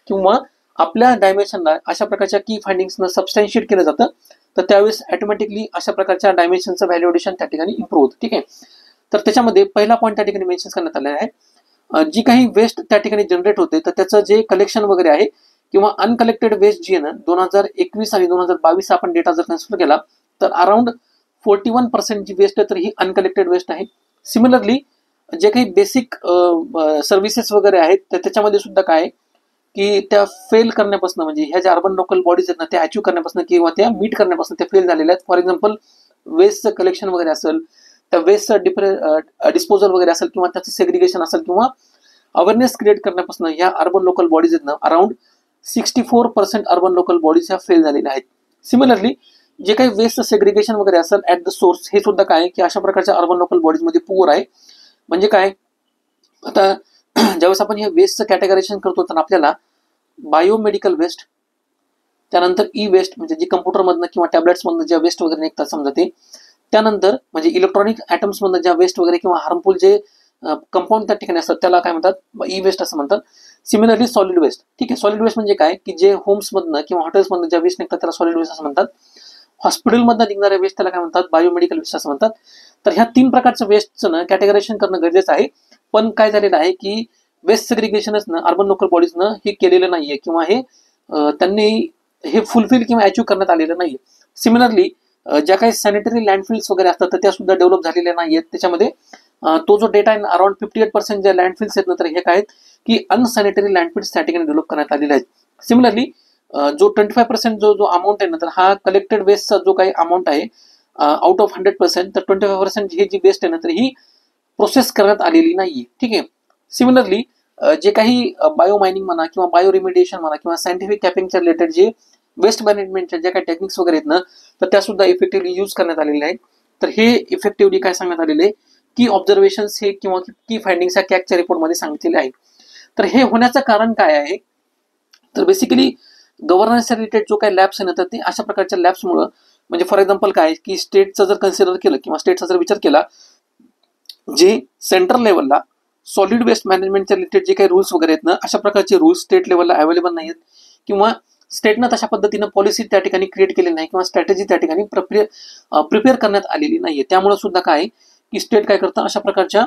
किंवा आपल्या डायमेन्शनला अशा प्रकारच्या की फाइंडिंग्सनं सबस्टॅन्शिएट केलं जातं, तर त्यावेळेस ऑटोमॅटिकली अशा प्रकारच्या डायमेन्शनचं व्हॅल्युएशन त्या ठिकाणी इम्प्रूव्ह होतं. ठीक आहे. तर त्याच्यामध्ये पहिला पॉईंट त्या ठिकाणी मेन्शन करण्यात आलेला आहे, जी काही वेस्ट त्या ठिकाणी जनरेट होते तर त्याचं जे कलेक्शन वगैरे आहे किंवा अनकलेक्टेड वेस्ट जी आहे ना 2021 आणि 2022 आपण डेटा जर कन्सिडर केला तर अराउंड 41% जी वेस्ट आहे तर ही अनकलेक्टेड वेस्ट आहे. सिमिलरली जे काही बेसिक सर्व्हिसेस वगैरे आहेत तर त्याच्यामध्ये सुद्धा काय की त्या फेल करण्यापासून, म्हणजे ह्या ज्या अर्बन लोकल बॉडीज आहेत ना त्या अचीव्ह करण्यापासून किंवा त्या मीट करण्यापासून त्या फेल झालेल्या आहेत. फॉर एक्झाम्पल वेस्टचं कलेक्शन वगैरे असेल, त्या वेस्टचं डिस्पोजल वगैरे असेल किंवा त्याचं सेग्रिगेशन असेल किंवा अवेअरनेस क्रिएट करण्यापासून ह्या अर्बन लोकल बॉडीज आहेत ना अराउंड 64% अर्बन लोकल बॉडीज ह्या फेल झालेल्या आहेत. सिमिलरली जे काही वेस्ट सेग्रिगेशन वगैरे असेल ऍट द सोर्स हे सुद्धा काय की अशा प्रकारच्या अर्बन लोकल बॉडीजमध्ये पुअर आहे. म्हणजे काय, आता ज्यावेळेस आपण हे वेस्टचं कॅटेगरायझेशन करतो तर आपल्याला बायोमेडिकल वेस्ट, त्यानंतर ई वेस्ट म्हणजे जी कम्प्युटरमधनं किंवा टॅबलेट्समधनं ज्या वेस्ट वगैरे निघतात समजा ते, त्यानंतर म्हणजे इलेक्ट्रॉनिक ॲटम्समधनं ज्या वेस्ट वगैरे किंवा हार्मफुल जे कंपाऊंड त्या ठिकाणी असतात त्याला काय म्हणतात, ई वेस्ट असं म्हणतात. Similarly solid waste. ठीक आहे. सॉलिड वेस्ट म्हणजे काय की जे होम्समधनं किंवा हॉटेल्समधनं ज्या वेस्ट निघतात त्याला सॉलिड वेस्ट असं म्हणतात. हॉस्पिटलमधनं निघणाऱ्या वेस्ट त्याला काय म्हणतात, बायोमेडिकल वेस्ट असं म्हणतात. तर ह्या 3 प्रकारच्या वेस्टचं ना कॅटेगरायझेशन करणं गरजेचं आहे. पण काय झालेलं आहे की वेस्ट सेग्रिगेशनच ना अर्बन लोकल बॉडीजनं हे केलेलं नाहीये किंवा हे त्यांनी हे फुलफिल किंवा अचीव्ह करण्यात आलेलं नाहीये. सिमिलरली ज्या काही सॅनिटरी लँडफिल्स वगैरे असतात तर त्या सुद्धा डेव्हलप झालेल्या नाहीयेत. त्याच्यामध्ये तो जो डेटा आहे अराउंड 58% ज्या लँडफिल्स आहेत ना तर हे काय आहेत की अनसॅनिटरी लँडफिल्स त्या ठिकाणी डेव्हलप करण्यात आलेले आहेत. सिमिलरली जो 25% जो अमाऊंट आहे ना तर हा कलेक्टेड वेस्टचा जो काही अमाऊंट आहे आउट ऑफ 100%, तर 25% हे जी वेस्ट आहे ना तर ही प्रोसेस करण्यात आलेली नाहीये. ठीक आहे. सिमिलरली जे काही बायो मायनिंग म्हणा किंवा बायो रिमिडिएशन म्हणा किंवा सायंटिफिक कॅपिंगच्या रिलेटेड जे वेस्ट मॅनेजमेंटच्या ज्या काही टेक्निक्स वगैरे आहेत ना तर त्या सुद्धा इफेक्टिव्हली यूज करण्यात आलेल्या आहेत. तर हे इफेक्टिव्हली काय सांगण्यात आलेले की ऑब्झर्वेशन्स हे किंवा की फाइंडिंग्स ह्या कॅगच्या रिपोर्टमध्ये सांगितलेले आहेत. तर हे होण्याचं कारण काय आहे, तर बेसिकली गव्हर्नन्सच्या रिलेटेड जो काही लॅब्स आहे ना तर ते अशा प्रकारच्या लॅब्समुळं, म्हणजे फॉर एक्झाम्पल काय की स्टेटचं जर कन्सिडर केलं किंवा स्टेटचा जर विचार केला, जे सेंट्रल लेवलला सॉलिड वेस्ट मॅनेजमेंटच्या रिलेटेड जे काही रूल्स वगैरे आहेत ना अशा प्रकारचे रूल्स स्टेट लेवलला अवेलेबल नाही आहेत किंवा स्टेटनं तशा पद्धतीनं पॉलिसी त्या ठिकाणी क्रिएट केली नाही किंवा स्ट्रॅटेजी त्या ठिकाणी प्रिपेअर करण्यात आलेली नाहीये. त्यामुळे सुद्धा काय की स्टेट काय करतं अशा प्रकारच्या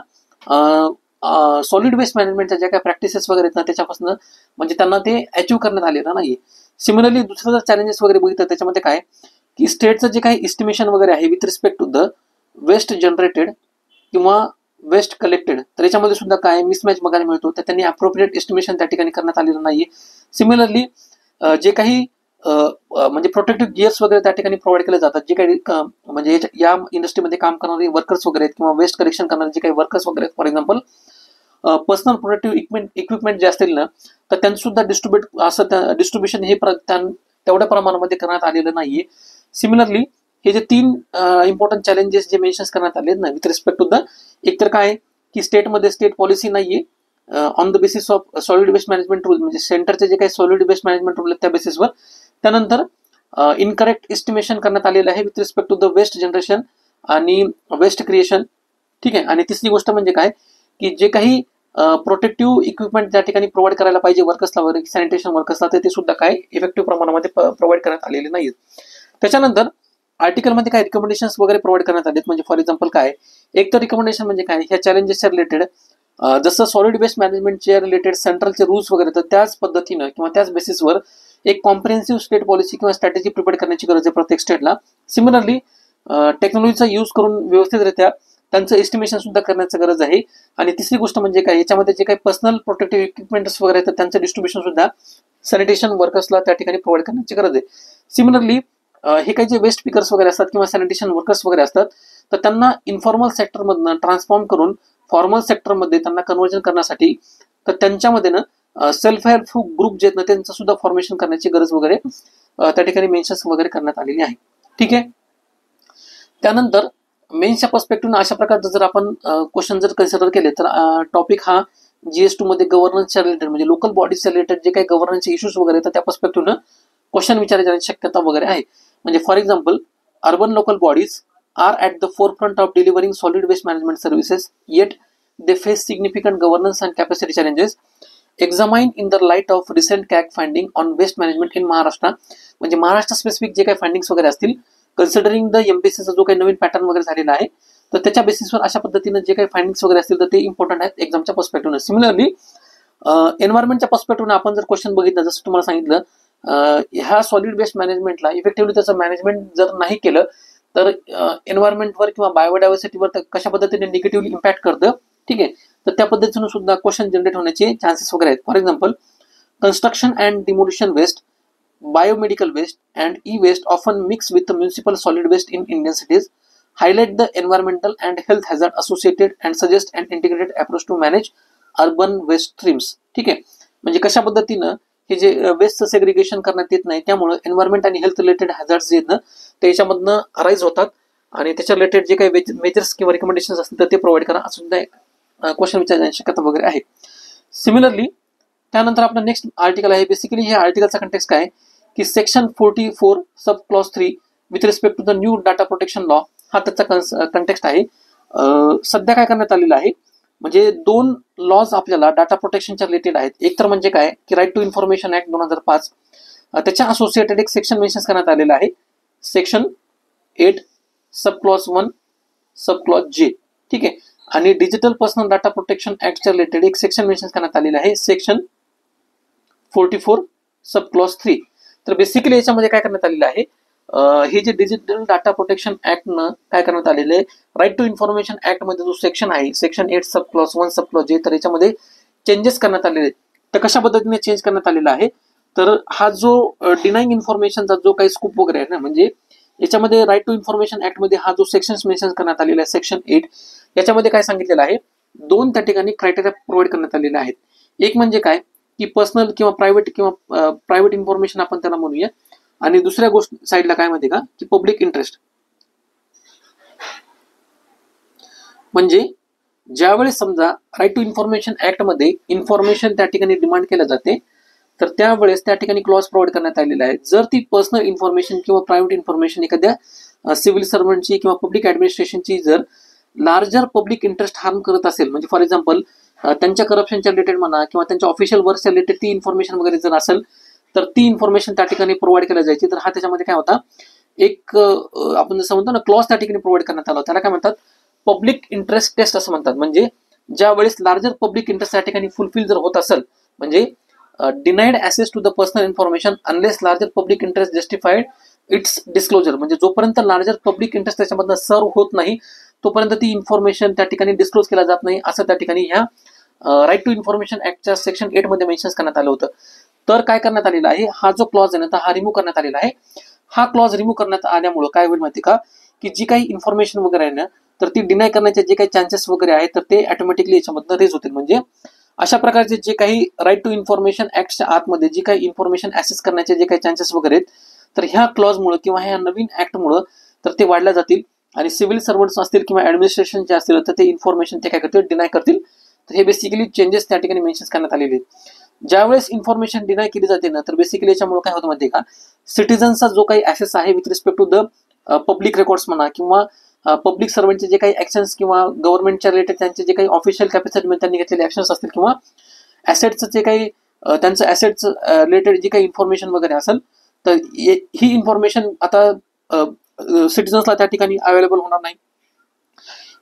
सॉलिड वेस्ट मॅनेजमेंटच्या ज्या काही प्रॅक्टिसेस वगैरे आहेत ना त्याच्यापासून म्हणजे त्यांना ते अचीव्ह करण्यात आलेलं नाहीये. सिमिलरली दुसरं जर चॅलेंजेस वगैरे बघितलं त्याच्यामध्ये काय की स्टेटचं जे काही एस्टिमेशन वगैरे आहे with respect to the waste generated किंवा वेस्ट कलेक्टेड, तर याच्यामध्ये सुद्धा काय मिसमॅच बघायला मिळतो. तर त्यांनी अप्रोप्रिएट एस्टिमेशन त्या ठिकाणी करण्यात आलेलं नाहीये. सिमिलरली जे काही म्हणजे प्रोटेक्टिव्ह गिअर्स वगैरे त्या ठिकाणी प्रोव्हाइड केले जातात. जे काही म्हणजे या इंडस्ट्रीमध्ये काम करणारे वर्कर्स वगैरे आहेत किंवा वेस्ट कलेक्शन करणारे जे काही वर्कर्स वगैरे आहेत, for example personal protective equipment जे असतील ना, तर त्यांचं सुद्धा डिस्ट्रीब्युशन हे तेवढ्या प्रमाणामध्ये करण्यात आलेलं नाहीये. सिमिलरली हे जे 3 इम्पॉर्टंट चॅलेंजेस जे मेन्शन करण्यात आले ना विथ रिस्पेक्ट टू द, एक तर काय की स्टेटमध्ये स्टेट पॉलिसी नाहीये on the basis of solid waste management rule, म्हणजे सेंटरचे जे काही सॉलिड वेस्ट मॅनेजमेंट रूल आहेत त्या बेसिसवर. त्यानंतर इनकरेक्ट एस्टिमेशन करण्यात आलेलं आहे with respect to the waste generation आणि वेस्ट क्रिएशन. ठीक आहे. आणि तिसरी गोष्ट म्हणजे काय की जे काही प्रोटेक्टिव्ह इक्विपमेंट त्या ठिकाणी प्रोव्हाइड करायला पाहिजे वर्कर्सला वगैरे, सॅनिटेशन वर्कर्सला, ते सुद्धा काय इफेक्टिव्ह प्रमाणामध्ये प्रोव्हाइड करण्यात आलेले नाहीत. त्याच्यानंतर आर्टिकलमध्ये काय रिकमेंडेशन्स वगैरे प्रोव्हाइड करण्यात आलेत. म्हणजे फॉर एक्झाम्पल काय, एक तर रिकमेंडेशन म्हणजे काय, ह्या चॅलेंजेसच्या रिलेटेड जसं सॉलिड वेस्ट मॅनेजमेंटच्या रिलेटेड सेंट्रलचे रूल्स वगैरे, तर त्याच पद्धतीनं किंवा त्याच बेसिसवर एक कॉम्प्रिहेन्सिव्ह स्टेट पॉलिसी किंवा स्ट्रॅटेजी प्रिपेअर करण्याची गरज आहे प्रत्येक स्टेटला. सिमिलरली टेक्नॉलॉजीचा यूज करून व्यवस्थितरित्या त्यांचं एस्टिमेशन सुद्धा करण्याची गरज आहे. आणि तिसरी गोष्ट म्हणजे काय, याच्यामध्ये जे काही पर्सनल प्रोटेक्टिव्ह इक्विपमेंट्स वगैरे आहेत त्यांचं डिस्ट्रीब्युशन सुद्धा सॅनिटेशन वर्कर्सला त्या ठिकाणी प्रोव्हाइड करण्याची गरज आहे. सिमिलरली हे काही जे वेस्ट पिकर्स वगैरे असतात किंवा सॅनिटेशन वर्कर्स वगैरे असतात, तर त्यांना इन्फॉर्मल सेक्टरमधनं ट्रान्सफॉर्म करून फॉर्मल सेक्टरमध्ये त्यांना कन्व्हर्जन करण्यासाठी, तर त्यांच्यामध्ये ना सेल्फ हेल्प ग्रुप जे आहेत ना त्यांचं सुद्धा फॉर्मेशन करण्याची गरज वगैरे त्या ठिकाणी मेन्शन्स वगैरे करण्यात आलेली आहे. ठीक आहे. त्यानंतर मेन्सच्या पर्स्पेक्टिव्ह अशा प्रकारचं जर आपण क्वेश्चन जर कन्सिडर केले, तर टॉपिक हा GS2 मध्ये गव्हर्नन्सच्या रिलेटेड, म्हणजे लोकल बॉडीजच्या रिलेटेड जे काही गव्हर्नन्सचे इश्यूज वगैरे तर त्या पर्स्पेक्टिव्हनं क्वेश्चन विचारायची शक्यता वगैरे आहे. म्हणजे for example, urban local bodies are at the forefront of delivering solid waste management services, yet they face significant governance and capacity challenges. Examine in the light of recent CAG finding on waste management in Maharashtra. म्हणजे Maharashtra specific जे काही findings वगैरे असतील, considering the MPCचा जो काही नवीन pattern वगैरे झालेला आहे, तर त्याच्या बेसिसवर अशा पद्धतीनं जे काही फाइंडिंग्स वगैरे असतील तर ते इम्पॉर्टंट आहेत एक्झामच्या पर्स्पेक्टिव्हनं. सिमिलरली एन्व्हायरमेंटच्या पर्स्पेक्टिव्हनं आपण जर क्वेश्चन बघितलं, जसं तुम्हाला सांगितलं, ह्या सॉलिड वेस्ट मॅनेजमेंटला इफेक्टिव्हली त्याचं मॅनेजमेंट जर नाही केलं तर एन्व्हायरमेंटवर किंवा बायोडायव्हर्सिटीवर कशा पद्धतीने निगेटिव्हली इम्पॅक्ट करतं. ठीक आहे. तर त्या पद्धतीनं सुद्धा क्वेश्चन जनरेट होण्याचे चान्सेस वगैरे आहेत. For example, construction and demolition waste, biomedical waste and e-waste often mix with the municipal solid waste in Indian cities, highlight the environmental and health hazard associated and suggest an integrated approach to manage urban waste streams. ठीक आहे. म्हणजे कशा पद्धतीनं हे जे वेस्टचं segregation करण्यात येत नाही, त्यामुळे एन्व्हायरमेंट आणि हेल्थ रिलेटेड हॅझार्ड्स जे आहेत ना ते याच्यामधनं अराईज होतात आणि त्याच्या रिलेटेड जे काही मेजर्स किंवा रिकमेंडेशन्स असतील तर ते प्रोव्हाइड करा, असं सुद्धा क्वेश्चन विचारण्याची शक्यता वगैरे आहे. सिमिलरली त्यानंतर आपलं नेक्स्ट आर्टिकल आहे. बेसिकली हे आर्टिकलचा कंटेक्स्ट काय की section 44 sub clause 3 with respect to the new data protection law, हा त्याचा कंटेक्स्ट आहे. सध्या काय करण्यात आलेलं आहे, म्हणजे 2 लॉज आपल्याला डाटा प्रोटेक्शनच्या रिलेटेड आहेत. एक तर म्हणजे काय की राईट टू इन्फॉर्मेशन ऍक्ट 2005, त्याच्या असोसिएटेड एक सेक्शन मेन्शन करण्यात आलेलं आहे, section 8 sub clause 1 sub clause J. ठीक आहे. आणि डिजिटल पर्सनल डाटा प्रोटेक्शन ऍक्टच्या रिलेटेड एक सेक्शन मेन्शन करण्यात आलेलं आहे, सेक्शन 44 सब क्लॉज 3. तर बेसिकली याच्यामध्ये काय करण्यात आलेलं आहे, हे जे डिजिटल डाटा प्रोटेक्शन ऍक्टनं काय करण्यात आलेलं आहे, राईट टू इन्फॉर्मेशन ऍक्ट मध्ये जो सेक्शन आहे, section 8 sub clause 1 sub clause J, तर याच्यामध्ये चेंजेस करण्यात आलेले आहेत. तर कशा पद्धतीने चेंज करण्यात आलेला आहे, तर हा जो डिनाईंग इन्फॉर्मेशनचा जो काही स्कूप वगैरे आहे ना, म्हणजे याच्यामध्ये राईट टू इन्फॉर्मेशन ऍक्ट मध्ये हा जो सेक्शन मेन्शन करण्यात आलेला आहे, सेक्शन 8, याच्यामध्ये काय सांगितलेलं आहे, 2 त्या ठिकाणी क्रायटेरिया प्रोव्हाइड करण्यात आलेले आहेत. एक म्हणजे काय की पर्सनल किंवा प्रायव्हेट इन्फॉर्मेशन आपण त्याला म्हणूया, आणि दुसऱ्या गोष्ट साईडला काय माहिती का की पब्लिक इंटरेस्ट. म्हणजे ज्यावेळेस समजा राईट टू इन्फॉर्मेशन ऍक्ट मध्ये इन्फॉर्मेशन त्या ठिकाणी डिमांड केलं जाते, तर त्यावेळेस त्या ठिकाणी क्लॉज प्रोव्हाइड करण्यात आलेला आहे. जर ती पर्सनल इन्फॉर्मेशन किंवा प्रायव्हेट इन्फॉर्मेशन एखाद्या सिव्हिल सर्वंटची किंवा पब्लिक ऍडमिनिस्ट्रेशनची जर लार्जर पब्लिक इंटरेस्ट हार्म करत असेल, म्हणजे फॉर एक्झाम्पल त्यांच्या करप्शनच्या रिलेटेड म्हणा किंवा त्यांच्या ऑफिशियल वर्कच्या रिलेटेड ती इन्फॉर्मेशन वगैरे जर असेल, तर ती इन्फॉर्मेशन त्या ठिकाणी प्रोव्हाइड केली जायची. तर हा त्याच्यामध्ये काय होता, एक आपण जसं म्हणतो ना क्लॉज त्या ठिकाणी प्रोव्हाइड करण्यात आला, त्याला काय म्हणतात पब्लिक इंटरेस्ट टेस्ट असं म्हणतात. म्हणजे ज्या वेळेस लार्जर पब्लिक इंटरेस्ट त्या ठिकाणी फुलफिल जर होत असेल, म्हणजे denied access to the personal information unless larger public interest justified its disclosure, म्हणजे जोपर्यंत लार्जर पब्लिक इंटरेस्ट त्याच्यामधनं सर्व होत नाही तोपर्यंत ती इन्फॉर्मेशन त्या ठिकाणी डिस्क्लोज केला जात नाही, असं त्या ठिकाणी ह्या राईट टू इन्फॉर्मेशन ऍक्टच्या सेक्शन 8 मध्ये मेन्शन करण्यात आलं होतं. तर काय करण्यात आलेलं आहे, हा जो क्लॉज आहे ना तर हा रिमूव्ह करण्यात आलेला आहे. हा क्लॉज रिमूव्ह करण्यात आल्यामुळे काय होईल माहिती का, की जी काही इन्फॉर्मेशन वगैरे आहे ना तर ती डिनाय करण्याचे जे काही चान्सेस वगैरे आहेत तर ते ऑटोमॅटिकली याच्यामधनं रेज होतील. म्हणजे अशा प्रकारचे जे काही राईट टू इन्फॉर्मेशन ऍक्टच्या आतमध्ये जी काही इन्फॉर्मेशन ऍक्सेस करण्याचे जे काही चान्सेस वगैरे आहेत तर ह्या क्लॉजमुळे किंवा ह्या नवीन ऍक्टमुळे तर ते वाढल्या जातील. आणि सिव्हिल सर्वंट्स असतील किंवा ऍडमिनिस्ट्रेशन जे असतील तर ते इन्फॉर्मेशन ते काय करतील, डिनाय करतील. तर हे बेसिकली चेंजेस त्या ठिकाणी मेन्शन करण्यात आलेले आहेत. ज्यावेळेस इन्फॉर्मेशन डिनाय केली जाते ना तर बेसिकली याच्यामुळे काय होतं माहिती का, सिटीजनचा जो काही ऍसेस आहे with respect to the public records म्हणा किंवा पब्लिक सर्वंटचे जे काही ऍक्शन्स किंवा गव्हर्नमेंटच्या रिलेटेड त्यांचे जे काही ऑफिशियल कॅपॅसिटीमध्ये त्यांनी घेतलेले ऍक्शन्स असतील किंवा ऍसेटचं जे काही त्यांचं ऍसेट्स रिलेटेड जी काही इन्फॉर्मेशन वगैरे असेल तर ही इन्फॉर्मेशन आता सिटीजन्सला त्या ठिकाणी अवेलेबल होणार नाही.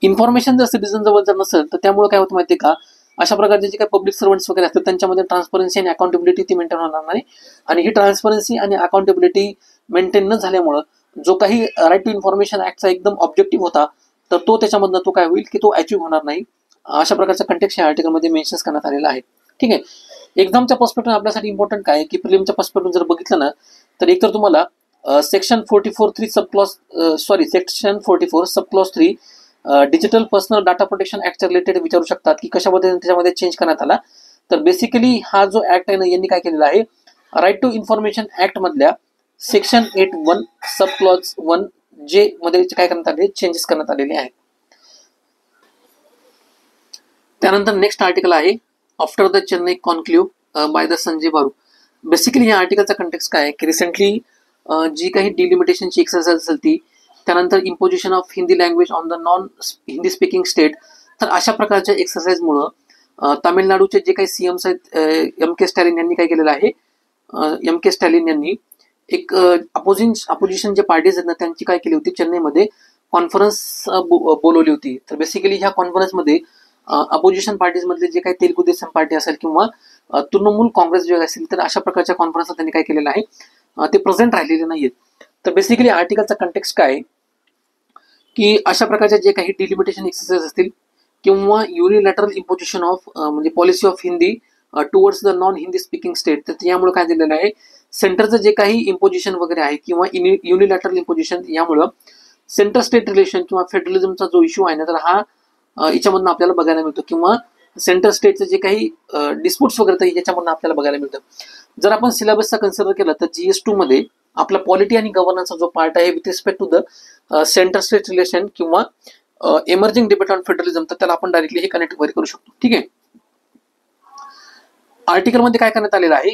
इन्फॉर्मेशन जर सिटीजन जवळ जर नसेल तर त्यामुळे काय होतं माहिती का, अशा प्रकारचे जे काही पब्लिक सर्वंट्स वगैरे असतात त्यांच्यामध्ये ट्रान्सपरन्सी आणि अकाउंटेबिलिटी ती मेंटेन होणार नाही. आणि ही ट्रान्सपरन्सी आणि अकाउंटेबिलिटी मेंटेन न झाल्यामुळं जो काही राईट टू इन्फॉर्मेशन ऍक्टचा एकदम ऑब्जेक्टिव्ह होता तर तो त्याच्यामधनं तो काय होईल की तो अचीव्ह होणार नाही. अशा प्रकारचा कंटेक्स्ट या आर्टिकलमध्ये मेन्शन करण्यात आलेला आहे. ठीक आहे. एक्झामच्या पर्स्पेक्टिव्ह आपल्यासाठी इम्पॉर्टंट काय की प्रिलिमच्या पर्स्पेक्टिव्ह जर बघितलं ना तर एकतर तुम्हाला section 44(3) section 44 sub clause 3 digital personal data protection ऍक्टच्या रिलेटेड विचारू शकतात की कशा पद्धतीने त्याच्यामध्ये चेंज करण्यात आला. तर बेसिकली हा जो ऍक्ट आहे ना यांनी काय केलेला आहे, राईट टू इन्फॉर्मेशन ऍक्ट मधल्या सेक्शन 8(1) सब क्लॉज 1J मध्ये काय करण्यात आले, चेंजेस करण्यात आलेले आहेत. त्यानंतर नेक्स्ट आर्टिकल आहे after the Chennai conclave by the Sanjay बारू. बेसिकली या आर्टिकलचा कंटेक्स्ट काय आहे की रिसेंटली जी काही डिलिमिटेशनची एक्सरसाइज असेल ती, त्यानंतर imposition of Hindi language on the non Hindi speaking state, तर अशा प्रकारच्या एक्सरसाइजमुळं तामिळनाडूचे जे काही सीएम्स आहेत M.K. स्टॅलिन यांनी काय केलेलं आहे, M.K. स्टॅलिन यांनी एक अपोजिशन जे पार्टीज आहेत ना त्यांची काय केली होती, चेन्नईमध्ये कॉन्फरन्स बोलवली होती. तर बेसिकली ह्या कॉन्फरन्समध्ये अपोजिशन पार्टीज मधले जे काही तेलुगू देसम पार्टी असेल किंवा तृणमूल काँग्रेस जे असेल तर अशा प्रकारच्या कॉन्फरन्सला त्यांनी काय केलेलं आहे, ते प्रेझेंट राहिलेले नाहीयेत. तर बेसिकली आर्टिकलचा कंटेक्स्ट काय की अशा प्रकारच्या जे काही डिलिमिटेशन एक्सरसाइज असतील किंवा युनिलॅटरल इम्पोजिशन ऑफ म्हणजे policy of Hindi towards the non Hindi speaking state, तर यामुळे काय दिलेलं आहे, सेंटरचं जे काही इम्पोजिशन वगैरे आहे किंवा युनिलॅटरल इम्पोजिशन यामुळं सेंटर स्टेट रिलेशन किंवा फेडरलिझमचा जो इश्यू आहे ना तर हा याच्यामधून आपल्याला बघायला मिळतो किंवा सेंटर स्टेटचं जे काही डिस्प्यूट्स वगैरे तर याच्यामधून आपल्याला बघायला मिळतं. जर आपण सिलेबसचा कन्सिडर केला तर GS2 मध्ये आपला पॉलिटी आणि गव्हर्नन्सचा जो पार्ट आहे with respect to the centre state relation किंवा एमर्जिंग डिबेट ऑन फेडरलिझम, तर त्याला आपण डायरेक्टली हे कनेक्ट वगैरे करू शकतो. ठीक आहे. आर्टिकलमध्ये काय करण्यात आलेलं आहे,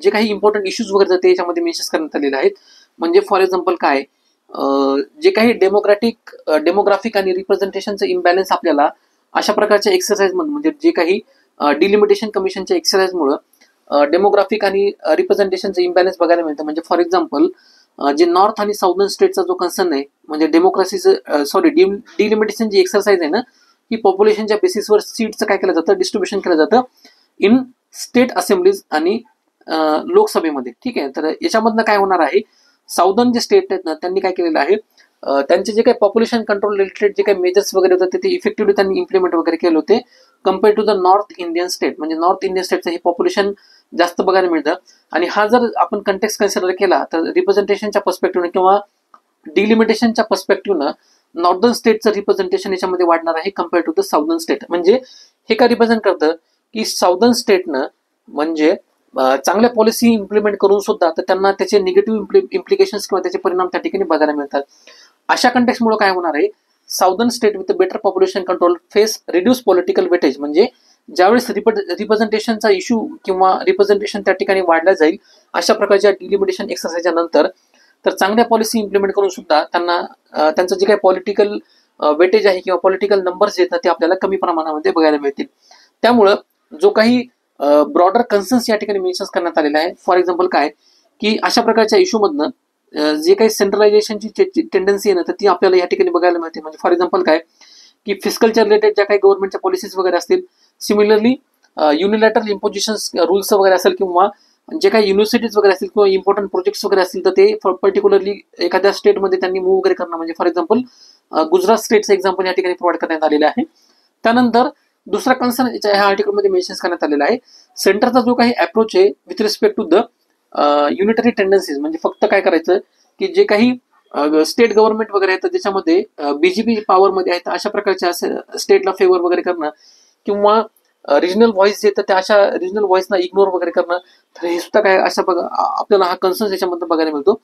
जे काही इम्पॉर्टंट इश्यूज वगैरे ते याच्यामध्ये मेन्शन करण्यात आलेले आहेत. म्हणजे फॉर एक्झाम्पल काय, जे काही डेमोग्राफिक आणि रिप्रेझेंटेशनचं इम्बॅलन्स आपल्याला अशा प्रकारच्या एक्सरसाइज मध्ये म्हणजे जे काही डिलिमिटेशन कमिशनच्या एक्सरसाइजमुळे डेमोग्राफिक आणि रिप्रेझेंटेशनचं इम्बॅलन्स बघायला मिळतं. म्हणजे फॉर एक्झाम्पल जे नॉर्थ आणि साऊदर्न स्टेटचा जो कन्सर्न आहे म्हणजे डिलिमिटेशन जी एक्सरसाइज आहे ना ही पॉप्युलेशनच्या बेसिसवर सीटचं काय केलं जातं, डिस्ट्रीब्युशन केलं जातं इन स्टेट असेंब्लीज आणि लोकसभेमध्ये. ठीक आहे. तर याच्यामधनं काय होणार आहे, साऊदर्न जे स्टेट आहेत ना त्यांनी काय केलेलं आहे, त्यांचे जे काही पॉप्युलेशन कंट्रोल रिलेटेड जे काही मेजर्स वगैरे होते ते इफेक्टिव्हली त्यांनी इम्प्लिमेंट वगैरे केले होते compare to the north Indian state. म्हणजे नॉर्थ इंडियन स्टेटचं हे पॉप्युलेशन जास्त बघायला मिळतं. आणि हा जर आपण कंटेक्स्ट कन्सिडर केला तर रिप्रेझेंटेशनच्या पर्स्पेक्टिव्हने किंवा डिलिमिटेशनच्या पर्स्पेक्टिव्हनं नॉर्दर्न स्टेटचं रिप्रेझेंटेशन याच्यामध्ये वाढणार आहे compare to the southern state. म्हणजे हे काय रिप्रेझेंट करतं की साऊदर्न स्टेटनं म्हणजे चांगल्या पॉलिसी इम्प्लिमेंट करून सुद्धा तर त्यांना त्याचे निगेटिव्ह इम्प्लिकेशन्स किंवा त्याचे परिणाम त्या ठिकाणी बघायला मिळतात. अशा कंटेक्स्टमुळे काय होणार आहे, southern state with better population control face reduce political weightage. म्हणजे ज्यावेळेस रिप्रेझेंटेशनचा इश्यू किंवा रिप्रेझेंटेशन त्या ठिकाणी वाढला जाईल अशा प्रकारच्या डिलिमिटेशन एक्सरसाइजच्या नंतर तर चांगल्या पॉलिसी इम्प्लिमेंट करून सुद्धा त्यांना त्यांचं जे काही पॉलिटिकल वेटेज आहे किंवा पॉलिटिकल नंबर्स आहेत ना ते आपल्याला कमी प्रमाणामध्ये बघायला मिळतील. त्यामुळं जो काही ब्रॉडर कन्सर्न्स या ठिकाणी मेन्शन करण्यात आलेला आहे. फॉर एक्झाम्पल काय की अशा प्रकारच्या इश्यूमधनं जे काही सेंट्रलायझेशनची टेंडन्सी आहे ना तर ती आपल्याला या ठिकाणी बघायला मिळते. म्हणजे फॉर एक्झाम्पल काय की फिस्कलच्या रिलेटेड ज्या काही गव्हर्नमेंटच्या पॉलिसीज वगैरे असतील, सिमिलरली युनिलॅटरल इम्पोजिशन्स रूल्स वगैरे असेल किंवा जे काही युनिव्हर्सिटीज वगैरे असतील किंवा इम्पॉर्टंट प्रोजेक्ट्स वगैरे असतील तर ते पर्टिक्युलरली एखाद्या स्टेटमध्ये त्यांनी मूव्ह वगैरे करणं. म्हणजे फॉर एक्झाम्पल गुजरात स्टेटचं एक्झाम्पल या ठिकाणी प्रोव्हाइड करण्यात आलेलं आहे. त्यानंतर दुसरा कन्सर्न ह्या आर्टिकलमध्ये मेन्शन करण्यात आलेला आहे, सेंटरचा जो काही अप्रोच आहे with respect to the unitary tendencies, म्हणजे फक्त काय करायचं की जे काही स्टेट गव्हर्नमेंट वगैरे आहेत त्याच्यामध्ये बीजेपी पॉवरमध्ये आहेत अशा प्रकारच्या स्टेटला फेवर वगैरे करणं किंवा रिजनल व्हॉइस जे तर त्या अशा रिजनल व्हॉइसना इग्नोर वगैरे करणं, तर हे सुद्धा काय अशा आपल्याला हा कन्सर्न याच्यामध्ये बघायला मिळतो.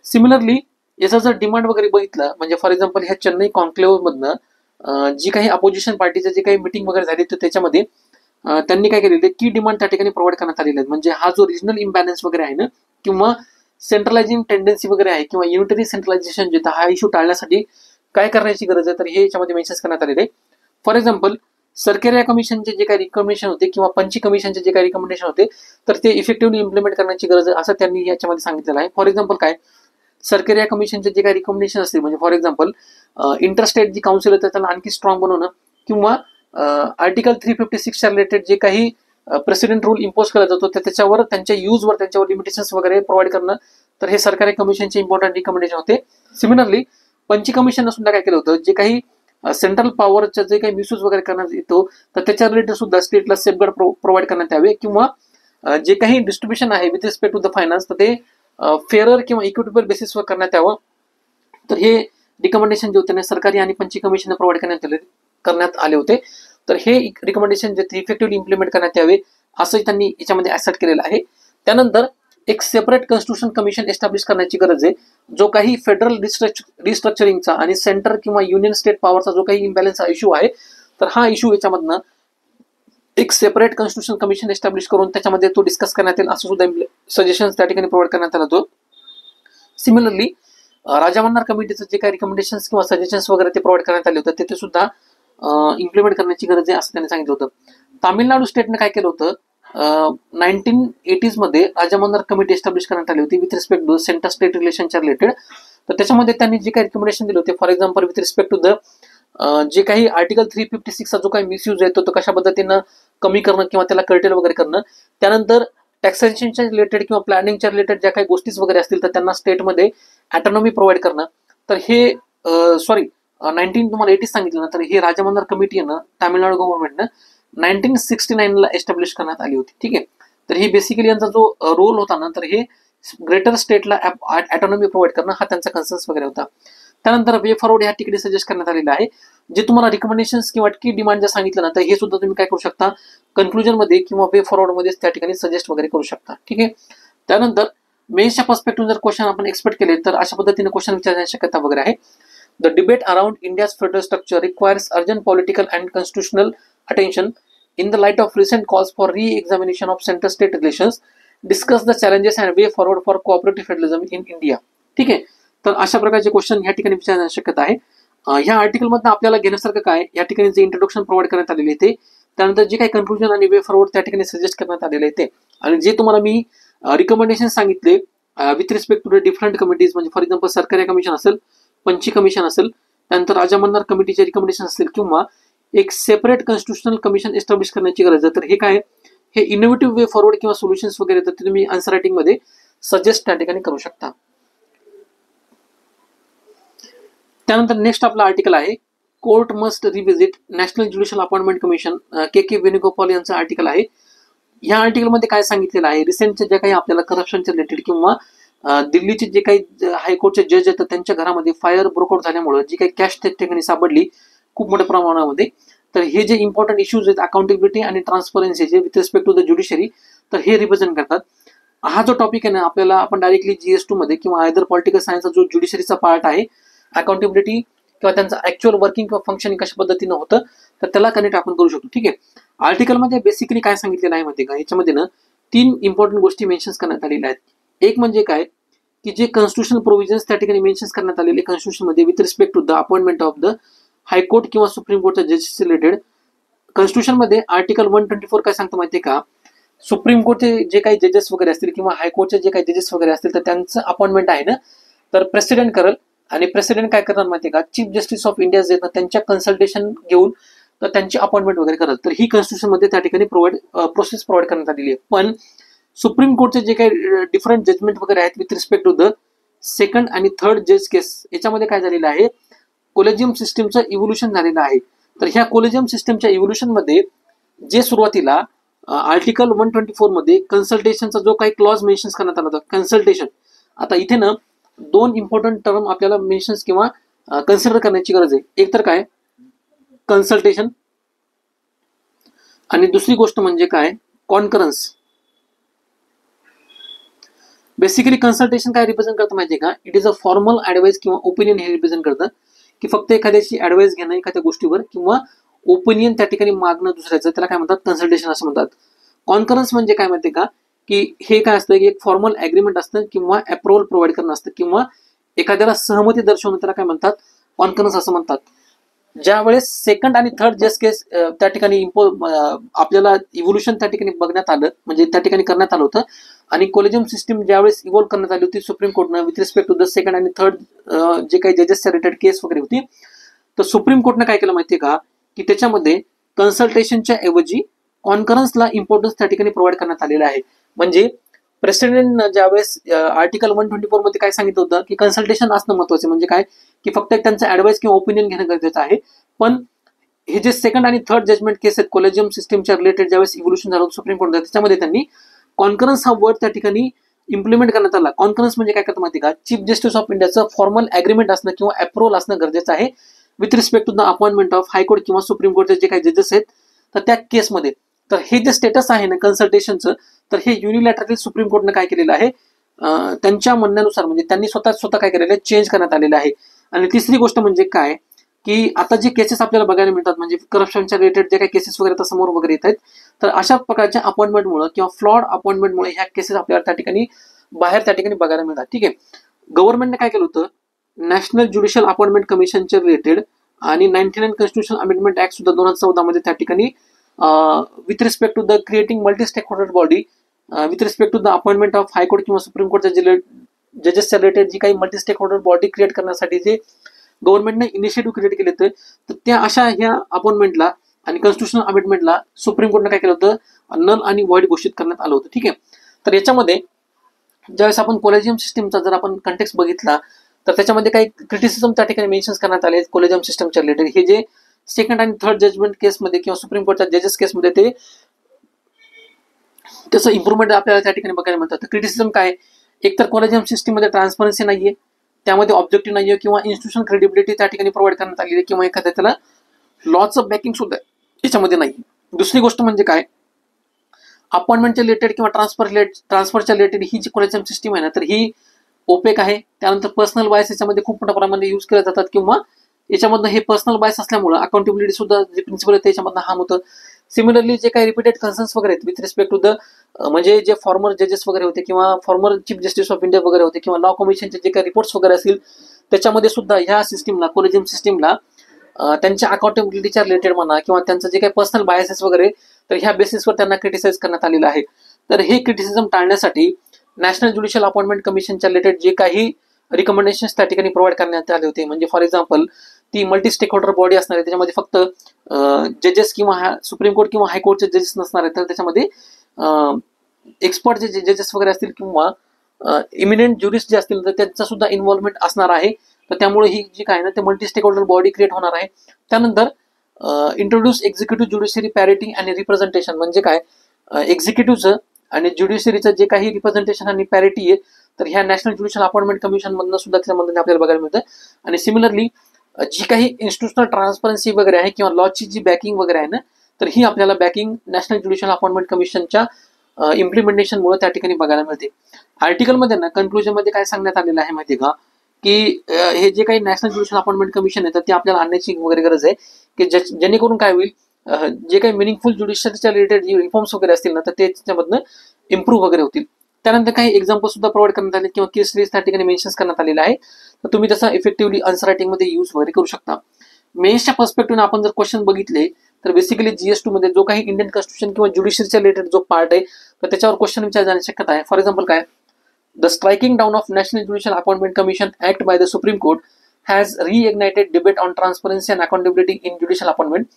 सिमिलरली याचा जर डिमांड वगैरे बघितलं, म्हणजे फॉर एक्झाम्पल ह्या चेन्नई कॉन्क्लेव्ह मधनं जी काही अपोजिशन पार्टीचं जे काही मिटिंग वगैरे झाली तर त्याच्यामध्ये त्यांनी काय केलेलं आहे की डिमांड त्या ठिकाणी प्रोव्हाइड करण्यात आलेले आहेत. म्हणजे हा जो रिजनल इम्बॅलन्स वगैरे आहे ना किंवा सेंट्रलायझिंग टेंडन्सी वगैरे आहे किंवा युनिटरी सेंट्रलायझेशन जे हा इश्यू टाळण्यासाठी काय करण्याची गरज आहे, तर हे याच्यामध्ये मेन्शन करण्यात आलेले आहे. फॉर एक्झाम्पल सरकारी कमिशनचे जे काही रिकमेंडेशन होते किंवा पंची कमिशनचे जे काही रिकमेंडेशन होते तर ते इफेक्टिव्हली इम्प्लिमेंट करण्याची गरज आहे असं त्यांनी याच्यामध्ये सांगितलेलं आहे. फॉर एक्झाम्पल काय सरकारी कमिशनचे जे काही रिकमेंडेशन असतील, म्हणजे फॉर एक्झाम्पल इंटरस्टेट जी काउन्सिल आहे त्याला आणखी स्ट्रॉंग बनवणं किंवा आर्टिकल 356 रिलेटेड जे काही प्रेसिडेंट रूल इम्पोज केला जातो त्याच्यावर त्यांच्या यूजवर त्यांच्यावर लिमिटेशन्स वगैरे प्रोव्हाइड करणं, तर हे सरकारी कमिशनचे इम्पॉर्टंट रिकमेंडेशन होते. सिमिलरली पंची कमिशननं सुद्धा काय केलं होतं, जे काही सेंट्रल पॉवरचा जे काही मिसयूज वगैरे करण्यात येतो तर त्याच्या रिलेटेड सुद्धा स्टेटला सेफगार्ड प्रोव्हाइड करण्यात यावे किंवा जे काही डिस्ट्रीब्युशन आहे with respect to the finance तर ते फेअर किंवा इक्विटेबल बेसिसवर करण्यात यावं. तर हे रिकमेंडेशन जे होते सरकारी आणि पंची कमिशन प्रोव्हाइड करण्यात आले होते. तर हे रिकमेंडेशन जे इफेक्टिव्हली इम्प्लिमेंट करण्यात यावे असंही त्यांनी याच्यामध्ये ऍक्सेप्ट केलेलं आहे. त्यानंतर एक सेपरेट कॉन्स्टिट्यूशन कमिशन एस्टॅब्लिश करण्याची गरज आहे. जो काही फेडरल रिस्ट्रक्चरिंगचा आणि सेंटर किंवा युनियन स्टेट पॉवरचा जो काही इम्बॅलन्सचा इश्यू आहे तर हा इश्यू याच्यामधनं एक सेपरेट कॉन्स्टिट्यूशन कमिशन एस्टॅब्लिश करून त्याच्यामध्ये तो डिस्कस करण्यात येईल असं सुद्धा सजेशन त्या ठिकाणी प्रोव्हाइड करण्यात आला होतो. सिमिलरली राजा मन्नार कमिटीचं जे काही रिकमेंडेशन्स किंवा सजेशन्स वगैरे ते प्रोव्हाइड करण्यात आले होते ते सुद्धा इम्प्लिमेंट करण्याची गरज आहे असं त्यांनी सांगितलं होतं. तामिळनाडू स्टेटने काय केलं होतं, 1980s मध्ये राजा मन्नार कमिटी एस्टॅब्लिश करण्यात आली होती with respect to centre state रिलेशनच्या रिलेटेड. तर त्याच्यामध्ये त्यांनी जे काही रिकमेंडेशन दिले होते, for example with respect to the जे काही आर्टिकल 356 चा जो काही मिसयूज येतो तो कशा पद्धतीनं कमी करणं किंवा त्याला कर्टेल वगैरे करणं. त्यानंतर टॅक्सेशनच्या रिलेटेड किंवा प्लॅनिंगच्या रिलेटेड ज्या काही गोष्टी वगैरे असतील तर त्यांना स्टेटमध्ये ऑटोनॉमी प्रोव्हाइड करणं. तर हे 1980 सांगितलं ना, तर हे राजा मन्नार कमिटी आहे ना तामिळनाडू गव्हर्नमेंटनं 1969ला एस्टॅब्लिश करण्यात आली होती. ठीक आहे. तर ही बेसिकली यांचा जो रोल होता ना तर हे ग्रेटर स्टेटला ऑटोनॉमी प्रोव्हाइड करणं हा त्यांचा कन्सर्न्स वगैरे होता. त्यानंतर वे फॉरवर्ड ह्या ठिकाणी सजेस्ट करण्यात आलेलं आहे. जे तुम्हाला रिकमेंडेशन्स किंवा की डिमांड जर सांगितलं ना तर हे सुद्धा तुम्ही काय करू शकता कन्क्लुजन मध्ये किंवा वे फॉरवर्ड मध्ये त्या ठिकाणी सजेस्ट वगैरे करू शकता. ठीक आहे. त्यानंतर मेन्सच्या पर्स्पेक्टिव्ह जर क्वेश्चन आपण एक्सपेक्ट केले तर अशा पद्धतीने क्वेश्चन विचारण्याची शक्यता वगैरे आहे. The debate around India's federal structure requires urgent political and constitutional attention in the light of recent calls for re-examination of center-state relations, discuss the challenges and way forward for cooperative federalism in India. ठीक आहे. तर अशा प्रकारचे question या ठिकाणी विचारण्याची शक्यता आहे. ह्या आर्टिकलमधनं आपल्याला घेण्यासारखं काय, या ठिकाणी जे इंट्रोडक्शन प्रोव्हाइड करण्यात आलेले ते, त्यानंतर जे काही कन्क्लुजन आणि वे फॉरवर्ड त्या ठिकाणी सजेस्ट करण्यात आलेले ते, आणि जे तुम्हाला मी रिकमेंडेशन सांगितले with respect to the different committees, म्हणजे फॉर एक्झाम्पल सरकारी कमिशन असेल, पंची कमिशन असेल, त्यानंतर राजा मन्नार कमिटीचे रिकमेंडेशन असतील किंवा एक सेपरेट कॉन्स्टिट्यूशनल कमिशन एस्टॅब्लिश करण्याची गरज आहे. तर हे काय, हे इनोव्हेटिव्ह वे फॉरवर्ड किंवा सोल्युशन्स वगैरे तर ते तुम्ही आन्सर रायटिंग मध्ये सजेस्ट त्या ठिकाणी करू शकता. त्यानंतर नेक्स्ट आपला आर्टिकल आहे court must revisit national judicial appointment commission, K Venugopal यांचं आर्टिकल आहे. ह्या आर्टिकलमध्ये काय सांगितलेलं आहे, रिसेंटचे जे काही आपल्याला करप्शनच्या रिलेटेड किंवा दिल्लीचे जे काही हायकोर्टचे जज आहेत त्यांच्या घरामध्ये फायर ब्रोकआउट झाल्यामुळे जी काही कॅश त्या ठिकाणी सापडली खूप मोठ्या प्रमाणामध्ये, तर हे जे इम्पॉर्टंट इश्यूज आहेत अकाउंटेबिलिटी आणि ट्रान्सपरन्सीचे with respect to the judiciary, तर हे रिप्रेझेंट करतात. हा जो टॉपिक आहे ना आपल्याला आपण डायरेक्टली GS2 मध्ये किंवा आयदर पॉलिटिकल सायन्सचा जो ज्युडिशरीचा पार्ट आहे अकाउंटेबिलिटी किंवा त्यांचं ऍक्च्युअल वर्किंग किंवा फंक्शनिंग कशा पद्धतीनं होतं तर त्याला कनेक्ट आपण करू शकतो. ठीक आहे. आर्टिकलमध्ये बेसिकली काय सांगितलेलं आहे माहिती का, याच्यामध्ये ना 3 इम्पॉर्टंट गोष्टी मेन्शन करण्यात आलेल्या आहेत. एक म्हणजे काय की जे कॉन्स्टिट्यूशनल प्रोव्हिजन्स त्या ठिकाणी मेन्शन करण्यात आलेले कॉन्स्टिट्यूशन मध्ये with respect to the appointment of the high court किंवा सुप्रीम कोर्टच्या जजेस रिलेटेड. कॉन्स्टिट्यूशन मध्ये आर्टिकल 124 काय सांगतं माहितीये का, सुप्रीम कोर्टचे जे काही जजेस वगैरे असतील किंवा हायकोर्टचे जे काही जजेस वगैरे असतील तर त्यांचं अपॉइंटमेंट आहे ना तर प्रेसिडेंट करेल, आणि प्रेसिडेंट काय करणार माहितीये का, चीफ जस्टिस ऑफ इंडिया जे त्यांच्या कन्सल्टेशन घेऊन तर त्यांची अपॉइंटमेंट वगैरे करत. तर ही कॉन्स्टिट्यूशन मध्ये त्या ठिकाणी प्रोसेस प्रोव्हाइड करण्यात आलेली आहे. पण सुप्रीम कोर्टचे जे काही डिफरंट जजमेंट वगैरे आहेत with respect to the second आणि थर्ड जज केस, याच्यामध्ये काय झालेलं आहे, कोलेजियम सिस्टीमचं इव्होल्युशन झालेलं आहे. तर ह्या कोलेजियम सिस्टमच्या इव्होल्युशन मध्ये जे सुरुवातीला आर्टिकल 124 मध्ये कन्सल्टेशनचा जो काही क्लॉज मेन्शन करण्यात आला होता, कन्सल्टेशन. आता इथे ना दोन इम्पॉर्टंट टर्म आपल्याला मेन्शन किंवा कन्सिडर करण्याची गरज आहे. एक तर काय कन्सल्टेशन आणि दुसरी गोष्ट म्हणजे काय कॉन्करन्स. बेसिकली कन्सल्टेशन काय रिप्रेझेंट करतं माहिती आहे का, it is a formal advice किंवा ओपिनियन हे रिप्रेझेंट करतं की फक्त एखाद्याची ऍडवाइस घेणं एखाद्या गोष्टीवर किंवा ओपिनियन त्या ठिकाणी मागणं दुसऱ्याचं, त्याला काय म्हणतात कन्सल्टेशन असं म्हणतात. कॉन्करन्स म्हणजे काय माहिती का, की हे काय असतं की एक फॉर्मल ऍग्रीमेंट असतं किंवा अप्रुव्हल प्रोव्हाइड करणं असतं किंवा एखाद्याला सहमती दर्शवणं, त्याला काय म्हणतात कॉन्करन्स असं म्हणतात. ज्या वेळेस सेकंड आणि थर्ड जज केस त्या ठिकाणी आपल्याला इव्होल्युशन त्या ठिकाणी बघण्यात आलं, म्हणजे त्या ठिकाणी करण्यात आलं होतं. आणि कोलेजियम सिस्टीम ज्यावेळेस इव्हॉल्व करण्यात आली होती सुप्रीम कोर्टनं with respect to the second आणि थर्ड जे काही जजेसच्या रिलेटेड केस वगैरे होती, तर सुप्रीम कोर्टनं काय केलं माहितीये का, की त्याच्यामध्ये कन्सल्टेशनच्या ऐवजी कॉन्करन्सला इम्पॉर्टन्स त्या ठिकाणी प्रोव्हाइड करण्यात आलेलं आहे. म्हणजे प्रेसिडेंट ज्यावेळेस आर्टिकल 124 मध्ये काय सांगितलं होतं की कन्सल्टेशन असणं महत्वाचं, म्हणजे काय की फक्त एक त्यांचं ऍडवाइस किंवा ओपिनियन घेणं गरजेचं आहे. पण हे जे सेकंड आणि थर्ड जजमेंट केस आहेत कोलेजियम सिस्टमच्या रिलेटेड ज्यावेळेस इव्होल्युशन झालं सुप्रीम कोर्ट, त्याच्यामध्ये त्यांनी कॉन्करन्स हा वर्ड त्या ठिकाणी इम्प्लिमेंट करण्यात आला. कॉन्करन्स म्हणजे काय करतं माहिती का, चीफ जस्टिस ऑफ इंडियाचं फॉर्मल ऍग्रीमेंट असणं किंवा अप्रुव्हल असणं गरजेचं आहे with respect to the appointment of high court किंवा सुप्रीम कोर्टचे जे काही जजेस आहेत तर त्या केसमध्ये. तर हे जे स्टेटस आहे ना कन्सल्टेशनचं, तर हे युनिलॅटरली सुप्रीम कोर्टनं काय केलेलं आहे, त्यांच्या म्हणण्यानुसार म्हणजे त्यांनी स्वतः काय केलेलं आहे, चेंज करण्यात आलेलं आहे. आणि तिसरी गोष्ट म्हणजे काय की आता जे केसेस आपल्याला बघायला मिळतात म्हणजे करप्शनच्या रिलेटेड जे काही केसेस वगैरे आता समोर वगैरे येत आहेत, तर अशा प्रकारच्या अपॉइंटमेंटमुळे किंवा फ्लॉड अपॉइंटमेंटमुळे ह्या केसेस आपल्याला त्या ठिकाणी बाहेर त्या ठिकाणी बघायला मिळतात. ठीक आहे, गव्हर्नमेंटने काय केलं होतं, नॅशनल ज्युडिशियल अपॉइंटमेंट कमिशनच्या रिलेटेड आणि 99 कॉन्स्टिट्यूशन अमेंडमेंट ऍक्ट सुद्धा 2014 मध्ये त्या ठिकाणी with respect to the creating multi stake holder body with respect to the appointment of high court किंवा सुप्रीम कोर्टच्या जजेसच्या रिलेटेड जी काही multi stake holder body create करण्यासाठी जे गव्हर्नमेंटने इनिशिएटिव्ह क्रिएट केले होते, तर त्या अशा ह्या अपॉइंटमेंटला आणि कॉन्स्टिट्यूशनल अमेंडमेंटला सुप्रीम कोर्टने काय केलं होतं, नल आणि वॉइड घोषित करण्यात आलं होतं. ठीक आहे, तर याच्यामध्ये ज्यावेळेस आपण कोलेजियम सिस्टमचा जर आपण कंटेक्स्ट बघितला तर त्याच्यामध्ये काही क्रिटिसिझम त्या ठिकाणी मेन्शन करण्यात आले कोलेजियम सिस्टमच्या रिलेटेड. हे जे सेकंड आणि थर्ड जजमेंट केसमध्ये किंवा सुप्रीम कोर्टच्या जजेस केसमध्ये ते त्याचं इम्प्रुव्हमेंट आपल्याला त्या ठिकाणी बघायला मिळतं. तर क्रिटिसिझम काय, एक तर कोलेजियम सिस्टममध्ये ट्रान्सपरन्सी नाहीये, त्यामध्ये ऑब्जेक्टिव्ह नाहीये किंवा इन्स्टिट्यूशन क्रेडिबिलिटी त्या ठिकाणी प्रोव्हाइड करण्यात आलेली किंवा एखाद्या त्याला लॉचं बॅकिंग सुद्धा याच्यामध्ये नाही. दुसरी गोष्ट म्हणजे काय, अपॉइंटमेंटच्या रिलेटेड किंवा ट्रान्सफरच्या रिलेटेड ही जी कोलेजियम सिस्टम आहे ना, तर ही ओपेक आहे. त्यानंतर पर्सनल बायस याच्यामध्ये खूप मोठ्या प्रमाणामध्ये यूज केले जातात किंवा याच्यामधनं हे पर्सनल बायस असल्यामुळे अकाउंटेबिलिटी सुद्धा जे प्रिन्सिपल आहे त्याच्यामधनं हार्म होतं. सिमिलरली जे काही रिपीटेड कन्सर्न्स वगैरे आहेत विथ रिस्पेक्ट टू द म्हणजे जे फॉर्मर जजेस वगैरे होते किंवा former chief justice of India वगैरे होते किंवा लॉ कमिशनचे जे काही रिपोर्ट्स वगैरे असतील त्याच्यामध्ये सुद्धा ह्या सिस्टीमला कोलेजियम सिस्टीमला त्यांच्या अकाउंटेबिलिटीच्या रिलेटेड म्हणा किंवा त्यांचं जे काही पर्सनल बायसेस वगैरे तर ह्या बेसिसवर त्यांना क्रिटिसाइज करण्यात आलेलं आहे. तर हे क्रिटिसिझम टाळण्यासाठी नॅशनल ज्युडिशियल अपॉइंटमेंट कमिशनच्या रिलेटेड जे काही रिकमेंडेशन्स त्या ठिकाणी प्रोव्हाइड करण्यात आले होते, म्हणजे फॉर एक्झाम्पल ती मल्टी स्टेक होल्डर बॉडी असणार आहे, त्याच्यामध्ये फक्त जजेस किंवा सुप्रीम कोर्ट किंवा हायकोर्टचे जजेस नसणार आहेत, तर त्याच्यामध्ये एक्सपर्ट जे जजेस वगैरे असतील किंवा इमिनेंट ज्युरिस्ट जे असतील तर त्यांचा सुद्धा इन्व्हॉल्वमेंट असणार आहे. तर त्यामुळे ही जी काय ना ते multi stake holder body create होणार आहे. त्यानंतर इंट्रोड्यूस एक्झिक्युटिव्ह ज्युडिशरी पॅरिटी आणि रिप्रेझेंटेशन, म्हणजे काय एक्झिक्युटिव्हचं आणि ज्युडिशरीचं जे काही रिप्रेझेंटेशन आणि पॅरिटी आहे तर ह्या नॅशनल ज्युडिशियल अपॉइंटमेंट कमिशन मधनं सुद्धा त्यामध्ये आपल्याला बघायला मिळतं. आणि सिमिलरली जी काही इन्स्टिट्यूशनल ट्रान्सपरन्सी वगैरे आहे किंवा लॉची जी बॅकिंग वगैरे आहे ना, तर ही आपल्याला बॅकिंग नॅशनल ज्युडिशियल अपॉइंटमेंट कमिशनच्या इम्प्लिमेंटेशनमुळे त्या ठिकाणी बघायला मिळते. आर्टिकलमध्ये ना कन्क्लुजन मध्ये काय सांगण्यात आलेलं आहे माहिती का, की हे जे काही नॅशनल ज्युडिशियल अपॉइंटमेंट कमिशन आहे तर ते आपल्याला आणण्याची वगैरे गरज आहे की जेणेकरून काय होईल, जे काही मिनिंगफुल ज्युडिशियरीच्या रिलेटेड जे रिफॉर्म्स वगैरे असतील ना तर ते त्याच्यामधनं इम्प्रूव्ह वगैरे होतील. त्यानंतर काही एक्झाम्पल सुद्धा प्रोव्हाइड करण्यात आले किंवा केस सिरीज त्या ठिकाणी मेन्शन करण्यात आलेला आहे, तर तुम्ही त्याचा इफेक्टिव्हली आन्सर रायटिंग मध्ये यूज वगैरे करू शकता. मेन्सच्या पर्स्पेक्टिव्हने आपण जर क्वेश्चन बघितले तर बेसिकली GS2 मध्ये जो काही इंडियन कॉन्स्टिट्यूशन किंवा ज्युडिशरीच्या रिलेटेड जो पार्ट आहे तर त्याच्यावर क्वेश्चन विचार जाण्याची शक्यता आहे. फॉर एक्झाम्पल काय, the striking down of national judicial appointment commission act by the supreme court has reignited debate on transparency and accountability in judicial appointment.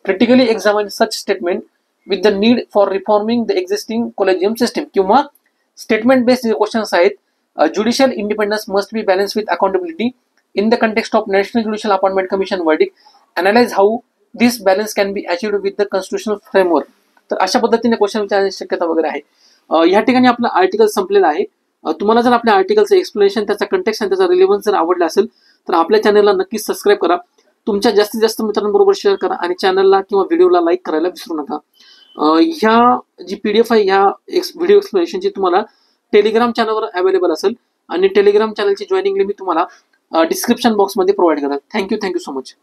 Critically examine such statement with the need for reforming the existing collegium system. किंवा statement based जे questions आहेत, judicial independence must be balance with accountability in the context of national judicial appointment commission verdict. Analyse how this balance can be अचिव्ड with the constitutional framework. तर अशा पद्धतीने question विचारण्याची शक्यता वगैरे आहे. या ठिकाणी आपलं आर्टिकल संपलेलं आहे. तुम्हाला जर आपल्या आर्टिकलचं एक्सप्लेनेशन, त्याचा कंटेक्स्ट आणि त्याचा रिलेव्हन्स जर आवडला असेल तर आपल्या चॅनलला नक्कीच सबस्क्राईब करा, तुमच्या जास्तीत जास्त मित्रांबरोबर शेअर करा आणि चॅनलला किंवा व्हिडिओला लाईक करायला विसरू नका. ह्या जी PDF आहे ह्या व्हिडिओ एक्सप्लेनेशनची तुम्हाला टेलिग्राम चॅनलवर अवेलेबल असेल आणि टेलिग्राम चॅनलची जॉईनिंग लिंक मी तुम्हाला डिस्क्रिप्शन बॉक्समध्ये प्रोव्हाइड करा. Thank you so much.